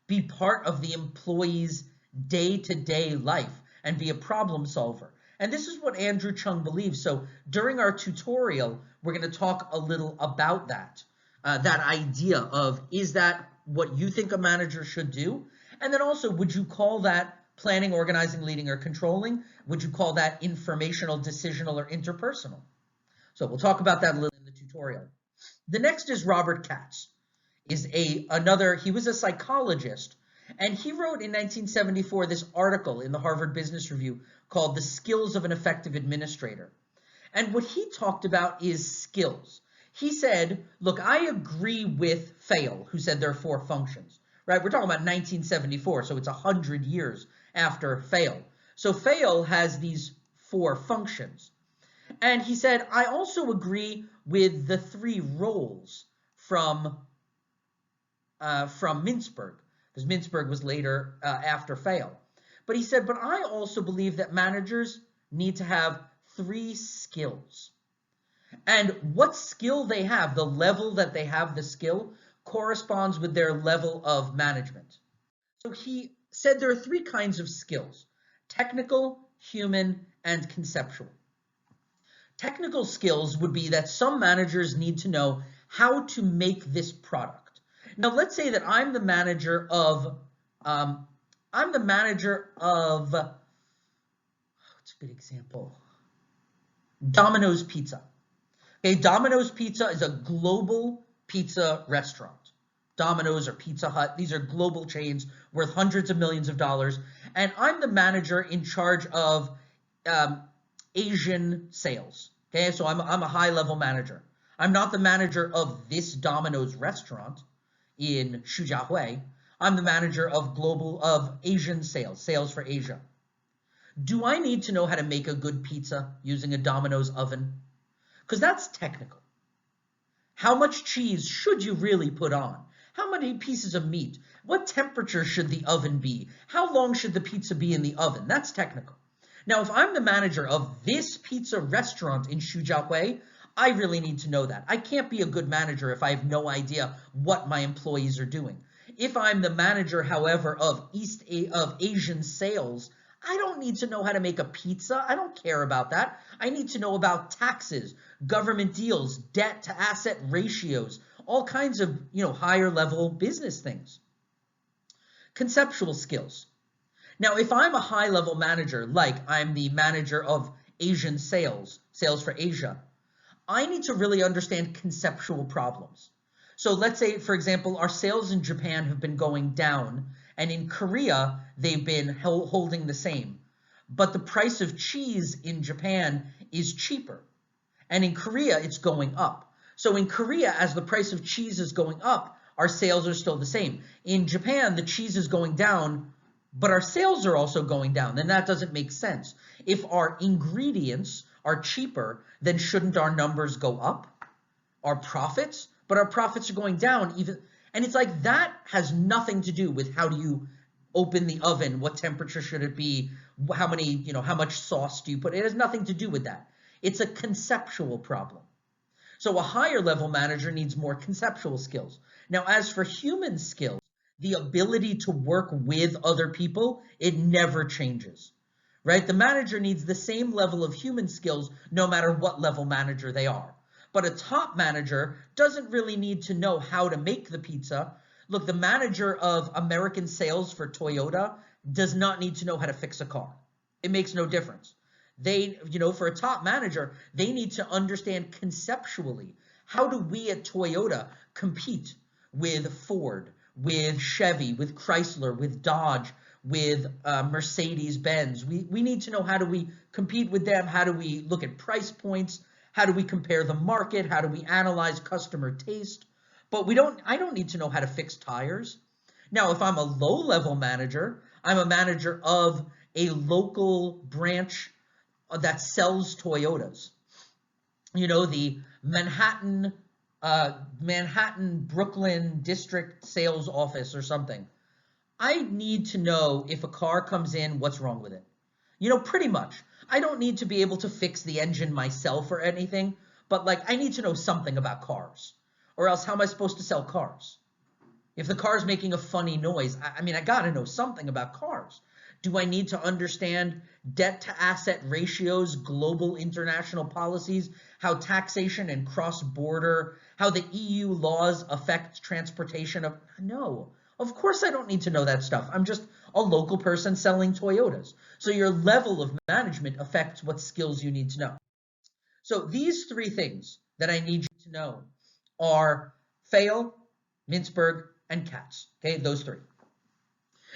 be part of the employee's day-to-day life and be a problem solver. And this is what Andrew Chung believes. So during our tutorial, we're going to talk a little about that idea of, is that what you think a manager should do? And then also, would you call that planning, organizing, leading, or controlling? Would you call that informational, decisional, or interpersonal? So we'll talk about that a little in the tutorial. The next is Robert Katz. He was a psychologist, and he wrote in 1974 this article in the Harvard Business Review called The Skills of an Effective Administrator. And what he talked about is skills. He said, look, I agree with Fayol, who said there are 4 functions, right? We're talking about 1974, so it's 100 years after Fayol. So Fayol has these 4 functions. And he said, I also agree with the 3 roles from Mintzberg, because Mintzberg was later after Fayol. But he said, but I also believe that managers need to have 3 skills. And what skill they have, the level that they have the skill, corresponds with their level of management. So he said there are 3 kinds of skills: technical, human, and conceptual. Technical skills would be that some managers need to know how to make this product. Now, let's say that I'm the manager of, what's a good example? Domino's Pizza. Okay, Domino's Pizza is a global pizza restaurant. Domino's or Pizza Hut, these are global chains worth hundreds of millions of dollars. And I'm the manager in charge of Asian sales. Okay, so I'm a high-level manager. I'm not the manager of this Domino's restaurant in Shijiahui. I'm the manager of Asian sales for Asia. Do I need to know how to make a good pizza using a Domino's oven? Because that's technical. How much cheese should you really put on? How many pieces of meat? What temperature should the oven be? How long should the pizza be in the oven? That's technical. Now, if I'm the manager of this pizza restaurant in Xujiahui, I really need to know that. I can't be a good manager if I have no idea what my employees are doing. If I'm the manager, however, of Asian sales, I don't need to know how to make a pizza. I don't care about that. I need to know about taxes, government deals, debt to asset ratios, all kinds of, higher level business things. Conceptual skills. Now, if I'm a high level manager, like I'm the manager of Asian sales for Asia, I need to really understand conceptual problems. So let's say, for example, our sales in Japan have been going down, and in Korea, they've been holding the same. But the price of cheese in Japan is cheaper, and in Korea, it's going up. So in Korea, as the price of cheese is going up, our sales are still the same. In Japan, the cheese is going down, but our sales are also going down. Then that doesn't make sense. If our ingredients are cheaper, then shouldn't our numbers go up? Our profits? But our profits are going down even. And it's like that has nothing to do with how do you open the oven, what temperature should it be, how much sauce do you put? It has nothing to do with that. It's a conceptual problem. So a higher level manager needs more conceptual skills. Now, as for human skills, the ability to work with other people, it never changes, right? The manager needs the same level of human skills no matter what level manager they are. But a top manager doesn't really need to know how to make the pizza. Look, the manager of American sales for Toyota does not need to know how to fix a car. It makes no difference. For a top manager, they need to understand conceptually, how do we at Toyota compete with Ford, with Chevy, with Chrysler, with Dodge, with Mercedes-Benz. We need to know, how do we compete with them? How do we look at price points? How do we compare the market? How do we analyze customer taste? But I don't need to know how to fix tires. Now, if I'm a low-level manager, I'm a manager of a local branch that sells Toyotas. The Manhattan, Brooklyn district sales office or something. I need to know if a car comes in, what's wrong with it. Pretty much. I don't need to be able to fix the engine myself or anything, but I need to know something about cars. Or else how am I supposed to sell cars? If the car's making a funny noise, I gotta know something about cars. Do I need to understand debt to asset ratios, global international policies, how taxation and cross-border, how the EU laws affect transportation of? No, of course I don't need to know that stuff. I'm just a local person selling Toyotas. So your level of management affects what skills you need to know. So these three things that I need you to know are Fail, Mintzberg, and Katz. Okay, those three.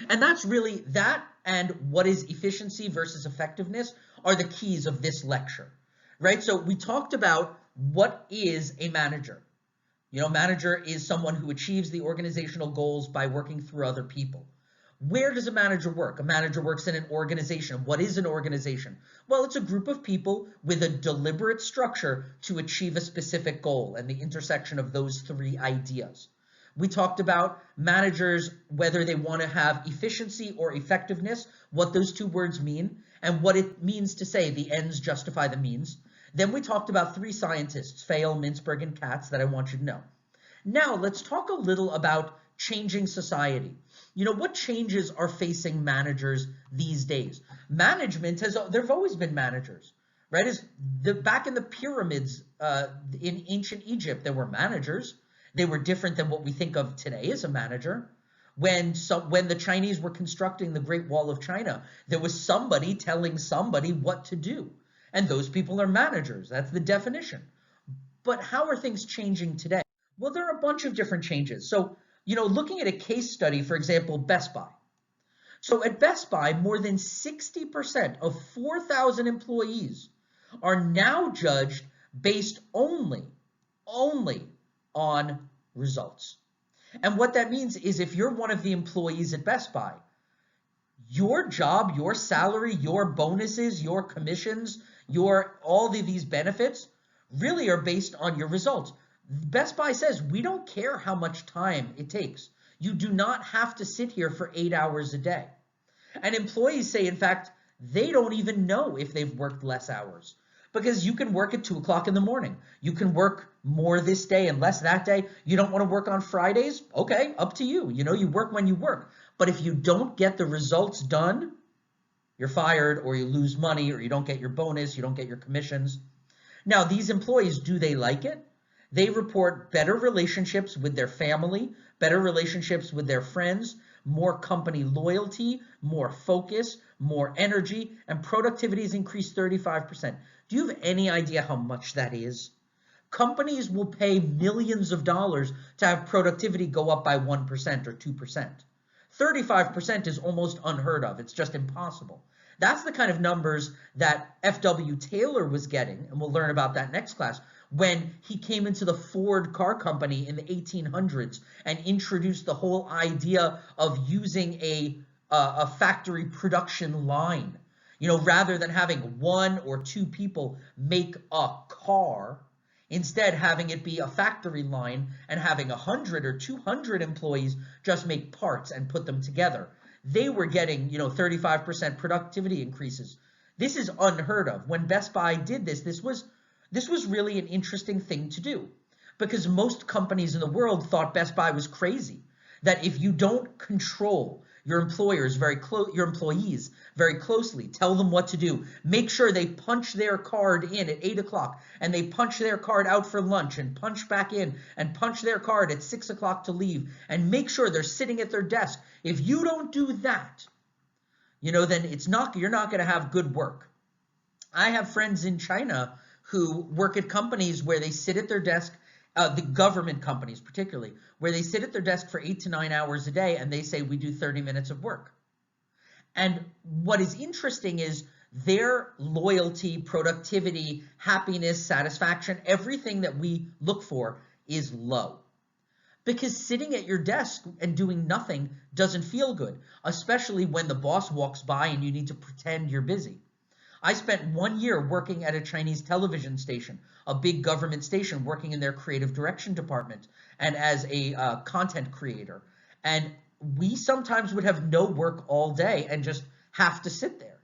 And that's really that, and what is efficiency versus effectiveness are the keys of this lecture, right? So we talked about what is a manager. Manager is someone who achieves the organizational goals by working through other people. Where does a manager work? A manager works in an organization. What is an organization? Well, it's a group of people with a deliberate structure to achieve a specific goal, and the intersection of those three ideas. We talked about managers, whether they want to have efficiency or effectiveness, what those two words mean, and what it means to say the ends justify the means. Then we talked about three scientists, Fail, Mintzberg, and Katz, that I want you to know. Now, let's talk a little about changing society. What changes are facing managers these days? Management there've always been managers, right? Back in the pyramids in ancient Egypt, there were managers. They were different than what we think of today as a manager. When the Chinese were constructing the Great Wall of China, there was somebody telling somebody what to do. And those people are managers. That's the definition. But how are things changing today? Well, there are a bunch of different changes. So, looking at a case study, for example, Best Buy. So at Best Buy, more than 60% of 4,000 employees are now judged based only on results. And what that means is if you're one of the employees at Best Buy, Your job, your salary, your bonuses, your commissions, your all of these benefits really are based on your results. Best Buy says we don't care how much time it takes. You do not have to sit here for 8 hours a day. And employees say, in fact, they don't even know if they've worked less hours because you can work at 2 o'clock in the morning. You can work more this day and less that day. You don't want to work on Fridays? Okay, up to you. You know, you work when you work. But if you don't get the results done, you're fired or you lose money or you don't get your bonus, you don't get your commissions. Now, these employees, do they like it? They report better relationships with their family, better relationships with their friends, more company loyalty, more focus, more energy, and productivity has increased 35%. Do you have any idea how much that is? Companies will pay millions of dollars to have productivity go up by 1% or 2%. 35% is almost unheard of. It's just impossible. That's the kind of numbers that F.W. Taylor was getting, and we'll learn about that next class, when he came into the Ford car company in the 1800s and introduced the whole idea of using a factory production line. You know, rather than having 1 or 2 people make a car, instead having it be a factory line and having 100 or 200 employees just make parts and put them together. They were getting, 35% productivity increases. This is unheard of. When Best Buy did this, this was really an interesting thing to do because most companies in the world thought Best Buy was crazy. That if you don't control your employees very closely, tell them what to do, make sure they punch their card in at 8 o'clock and they punch their card out for lunch and punch back in and punch their card at 6 o'clock to leave and make sure they're sitting at their desk. If you don't do that, then you're not going to have good work. I have friends in China who work at companies where they sit at their desk, the government companies particularly, where they sit at their desk for 8 to 9 hours a day and they say we do 30 minutes of work. And what is interesting is their loyalty, productivity, happiness, satisfaction, everything that we look for is low. Because sitting at your desk and doing nothing doesn't feel good, especially when the boss walks by and you need to pretend you're busy. I spent 1 year working at a Chinese television station, a big government station, working in their creative direction department and as a content creator. And we sometimes would have no work all day and just have to sit there.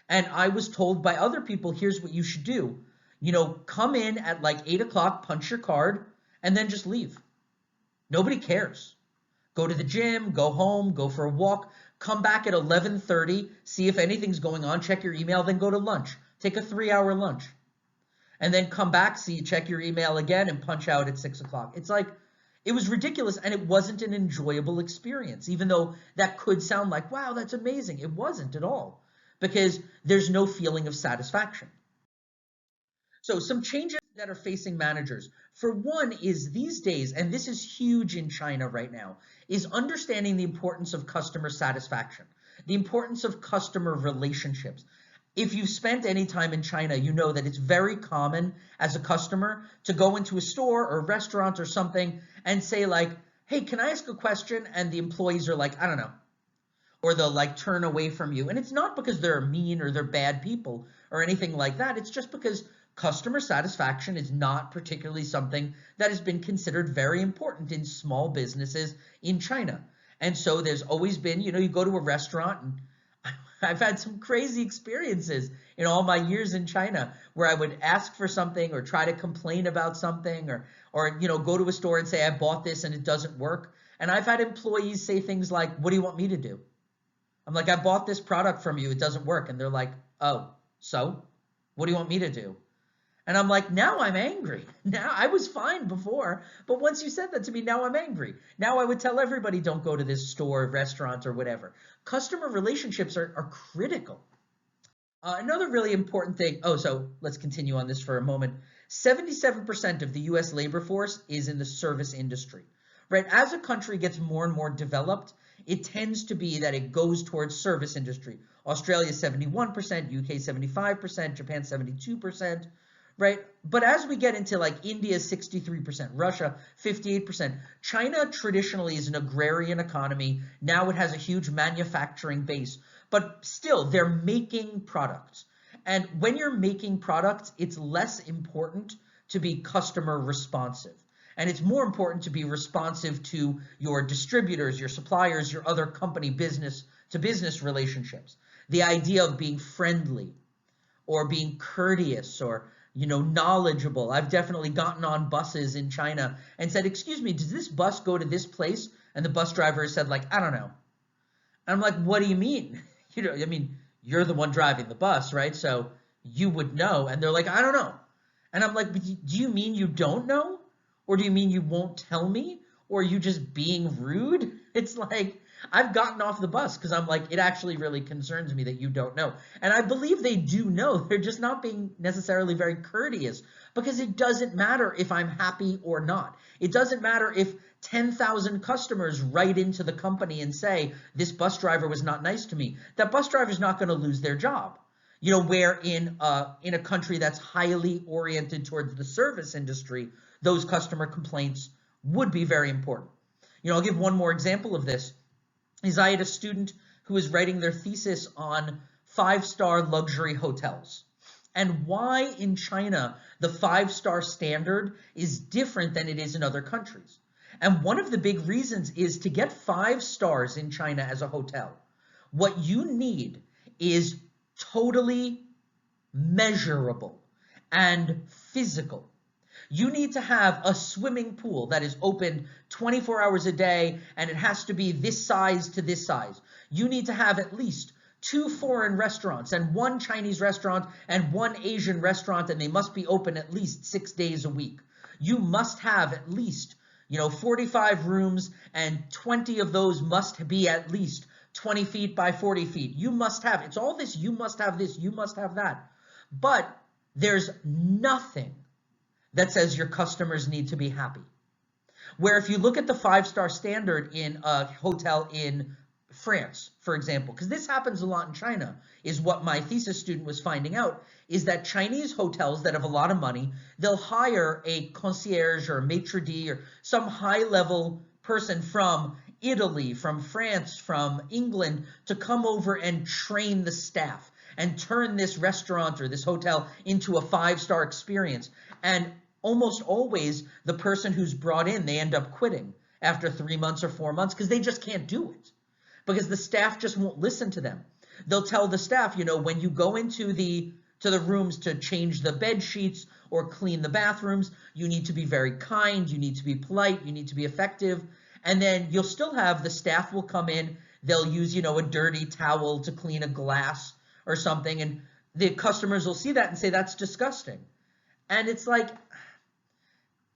And I was told by other people, here's what you should do. Come in at like 8 o'clock, punch your card, and then just leave. Nobody cares. Go to the gym, go home, go for a walk. Come back at 11:30, see if anything's going on, check your email, then go to lunch. Take a 3-hour lunch. And then come back, check your email again, and punch out at 6 o'clock. It's like, it was ridiculous, and it wasn't an enjoyable experience, even though that could sound like, wow, that's amazing. It wasn't at all, because there's no feeling of satisfaction. So some changes that are facing managers. For one is these days, and this is huge in China right now, is understanding the importance of customer satisfaction, the importance of customer relationships. If you've spent any time in China, you know that it's very common as a customer to go into a store or a restaurant or something and say like, hey, can I ask a question? And the employees are like, I don't know. Or they'll like turn away from you. And it's not because they're mean or they're bad people or anything like that. It's just because customer satisfaction is not particularly something that has been considered very important in small businesses in China. And so there's always been, you go to a restaurant, and I've had some crazy experiences in all my years in China where I would ask for something or try to complain about something or go to a store and say I bought this and it doesn't work. And I've had employees say things like, what do you want me to do? I'm like, I bought this product from you, it doesn't work. And they're like, oh, so what do you want me to do? And I'm like, now I'm angry. Now I was fine before, but once you said that to me, now I'm angry. Now I would tell everybody, don't go to this store, restaurant, or whatever. Customer relationships are critical. Another really important thing, so let's continue on this for a moment. 77% of the US labor force is in the service industry, right? As a country gets more and more developed, it tends to be that it goes towards service industry. Australia 71%, UK 75%, Japan 72%. Right? But as we get into like India 63%, Russia 58%, China traditionally is an agrarian economy. Now it has a huge manufacturing base. but still they're making products. And when you're making products, it's less important to be customer responsive. And it's more important to be responsive to your distributors, your suppliers, your other company business to business relationships. The idea of being friendly or being courteous or knowledgeable. I've definitely gotten on buses in China and said, "Excuse me, does this bus go to this place?" And the bus driver said, like, "I don't know." And I'm like, "What do you mean?" I mean, you're the one driving the bus, right? So you would know. And they're like, "I don't know." And I'm like, "But do you mean you don't know? Or do you mean you won't tell me? Or are you just being rude?" It's like, I've gotten off the bus because I'm like, it actually really concerns me that you don't know. And I believe they do know. They're just not being necessarily very courteous, because it doesn't matter if I'm happy or not. It doesn't matter if 10,000 customers write into the company and say, "This bus driver was not nice to me." That bus driver is not going to lose their job. Where in a country that's highly oriented towards the service industry, those customer complaints would be very important. I'll give one more example of this. I had a student who was writing their thesis on 5-star luxury hotels and why in China the 5-star standard is different than it is in other countries. And one of the big reasons is to get 5 stars in China as a hotel, what you need is totally measurable and physical. You need to have a swimming pool that is open 24 hours a day, and it has to be this size to this size. You need to have at least 2 foreign restaurants and 1 Chinese restaurant and 1 Asian restaurant, and they must be open at least 6 days a week. You must have at least 45 rooms, and 20 of those must be at least 20 feet by 40 feet. You must have, it's all this, you must have this, you must have that. But there's nothing that says your customers need to be happy. Where if you look at the 5-star standard in a hotel in France, for example, because this happens a lot in China, is what my thesis student was finding out, is that Chinese hotels that have a lot of money, they'll hire a concierge or a maitre d' or some high-level person from Italy, from France, from England to come over and train the staff and turn this restaurant or this hotel into a 5-star experience. And almost always the person who's brought in, they end up quitting after 3 months or 4 months because they just can't do it, because the staff just won't listen to them. They'll tell the staff, when you go into the rooms to change the bed sheets or clean the bathrooms, you need to be very kind, you need to be polite, you need to be effective. And then you'll still have the staff will come in, they'll use, a dirty towel to clean a glass or something, and the customers will see that and say, "That's disgusting." And it's like,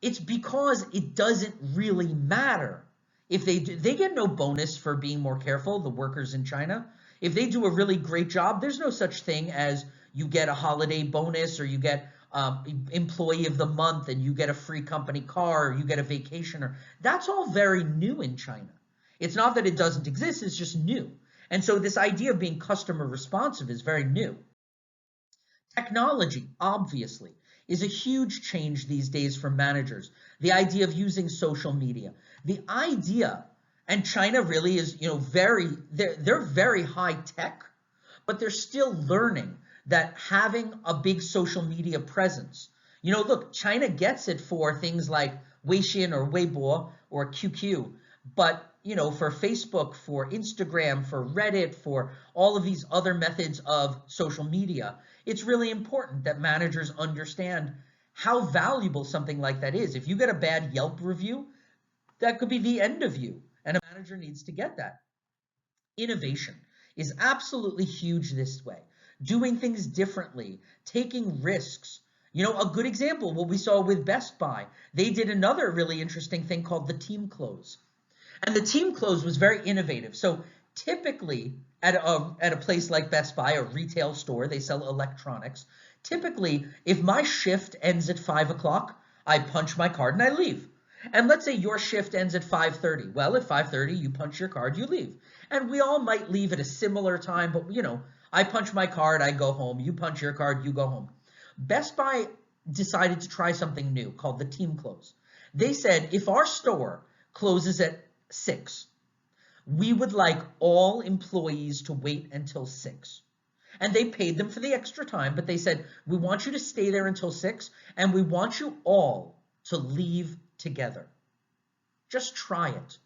it's because it doesn't really matter. If they get no bonus for being more careful, the workers in China. If they do a really great job, there's no such thing as you get a holiday bonus or you get employee of the month and you get a free company car or you get a vacation. Or that's all very new in China. It's not that it doesn't exist, it's just new. And so this idea of being customer responsive is very new. Technology, obviously, is a huge change these days for managers. The idea of using social media. The idea, and China really is, they're very high tech, but they're still learning that having a big social media presence. Look, China gets it for things like Weixin or Weibo or QQ, but for Facebook, for Instagram, for Reddit, for all of these other methods of social media, it's really important that managers understand how valuable something like that is. If you get a bad Yelp review, that could be the end of you, and a manager needs to get that. Innovation is absolutely huge this way. Doing things differently, taking risks. A good example, what we saw with Best Buy, they did another really interesting thing called the team close. And the team close was very innovative. So typically at a place like Best Buy, a retail store, they sell electronics. Typically, if my shift ends at 5 o'clock, I punch my card and I leave. And let's say your shift ends at 5:30. Well, at 5:30, you punch your card, you leave. And we all might leave at a similar time, but I punch my card, I go home. You punch your card, you go home. Best Buy decided to try something new called the team close. They said, if our store closes at 6, we would like all employees to wait until 6. And they paid them for the extra time, but they said, we want you to stay there until 6, and we want you all to leave together. Just try it.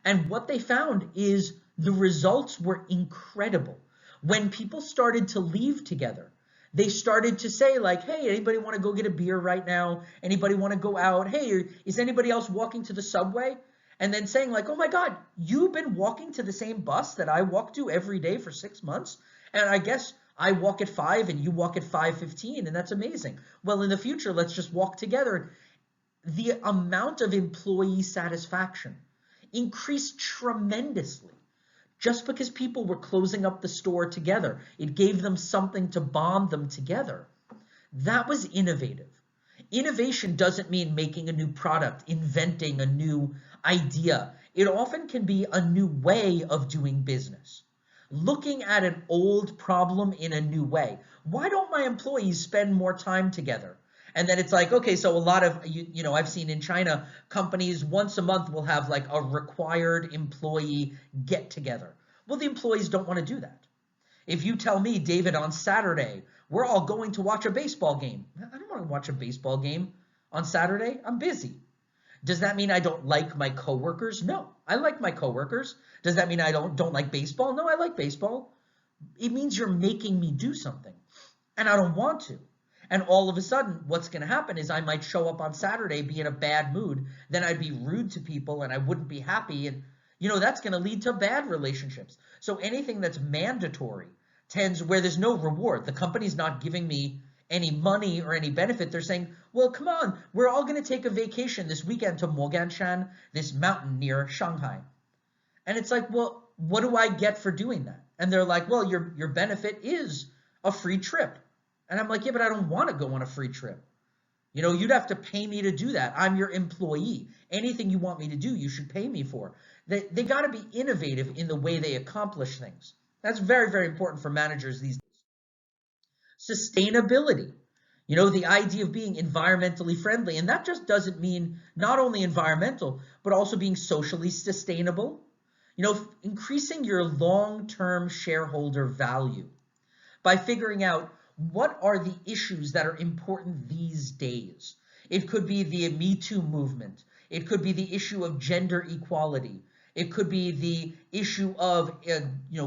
And what they found is the results were incredible. When people started to leave together, they started to say like, hey, anybody want to go get a beer right now? Anybody want to go out? Hey, is anybody else walking to the subway? And then saying like, oh my God, you've been walking to the same bus that I walk to every day for 6 months. And I guess I walk at 5 and you walk at 5:15, and that's amazing. Well, in the future, let's just walk together. The amount of employee satisfaction increased tremendously just because people were closing up the store together. It gave them something to bond them together. That was innovative. Innovation doesn't mean making a new product, inventing a new idea. It often can be a new way of doing business. Looking at an old problem in a new way. Why don't my employees spend more time together? And then it's like, okay, so a lot of, I've seen in China, companies once a month will have like a required employee get together. Well, the employees don't want to do that. If you tell me, David, on Saturday, we're all going to watch a baseball game. I don't want to watch a baseball game on Saturday. I'm busy. Does that mean I don't like my coworkers? No, I like my coworkers. Does that mean I don't like baseball? No, I like baseball. It means you're making me do something, and I don't want to. And all of a sudden, what's going to happen is I might show up on Saturday, be in a bad mood, then I'd be rude to people and I wouldn't be happy. And, that's going to lead to bad relationships. So anything that's mandatory tends where there's no reward. The company's not giving me any money or any benefit. They're saying, well, come on, we're all going to take a vacation this weekend to Moganshan, this mountain near Shanghai. And it's like, well, what do I get for doing that? And they're like, well, your benefit is a free trip. And I'm like, yeah, but I don't want to go on a free trip. You'd have to pay me to do that. I'm your employee. Anything you want me to do, you should pay me for. They got to be innovative in the way they accomplish things. That's very, very important for managers these days. Sustainability. The idea of being environmentally friendly. And that just doesn't mean not only environmental, but also being socially sustainable. Increasing your long-term shareholder value by figuring out what are the issues that are important these days. It could be the Me Too movement. It could be the issue of gender equality. It could be the issue of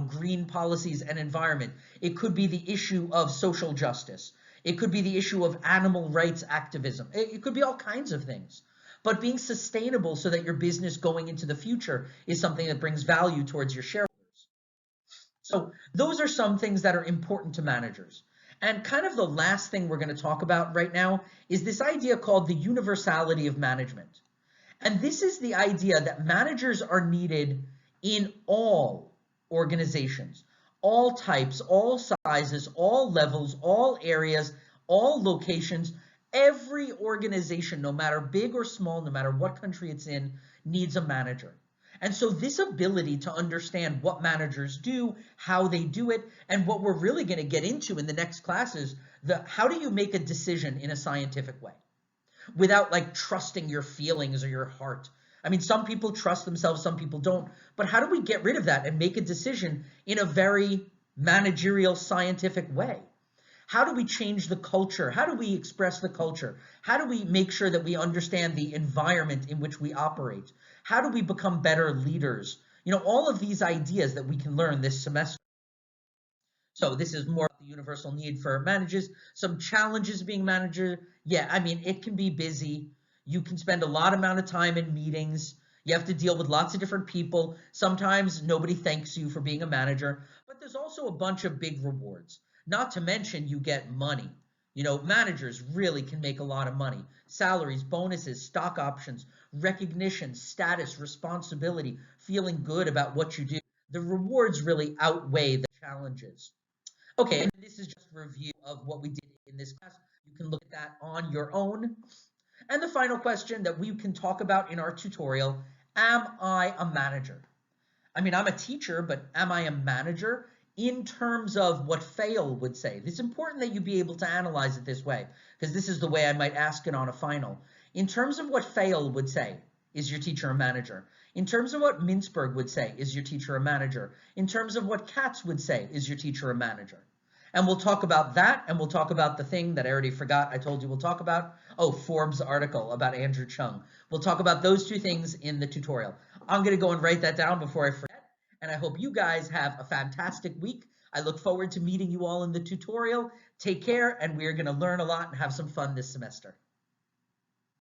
green policies and environment. It could be the issue of social justice. It could be the issue of animal rights activism. It could be all kinds of things. But being sustainable so that your business going into the future is something that brings value towards your shareholders. So those are some things that are important to managers. And kind of the last thing we're going to talk about right now is this idea called the universality of management. And this is the idea that managers are needed in all organizations, all types, all sizes, all levels, all areas, all locations. Every organization, no matter big or small, no matter what country it's in, needs a manager. And so this ability to understand what managers do, how they do it, and what we're really going to get into in the next class is how do you make a decision in a scientific way without like trusting your feelings or your heart. I mean, some people trust themselves, some people don't. But how do we get rid of that and make a decision in a very managerial, scientific way? How do we change the culture? How do we express the culture? How do we make sure that we understand the environment in which we operate? How do we become better leaders? All of these ideas that we can learn this semester. So this is more the universal need for managers. Some challenges being manager. Yeah, I mean, it can be busy. You can spend a lot amount of time in meetings. You have to deal with lots of different people. Sometimes nobody thanks you for being a manager, but there's also a bunch of big rewards. Not to mention you get money. Managers really can make a lot of money. Salaries, bonuses, stock options, recognition, status, responsibility, feeling good about what you do. The rewards really outweigh the challenges. Okay, and this is just a review of what we did in this class. You can look at that on your own. And the final question that we can talk about in our tutorial, am I a manager? I mean, I'm a teacher, but am I a manager? In terms of what Fail would say. It's important that you be able to analyze it this way, because this is the way I might ask it on a final. In terms of what Fail would say, is your teacher a manager? In terms of what Mintzberg would say, is your teacher a manager? In terms of what Katz would say, is your teacher a manager? And we'll talk about that, and we'll talk about the thing that I already forgot I told you we'll talk about. Oh, Forbes article about Andrew Chung. We'll talk about those two things in the tutorial. I'm going to go and write that down before I forget, and I hope you guys have a fantastic week. I look forward to meeting you all in the tutorial. Take care, and we are going to learn a lot and have some fun this semester.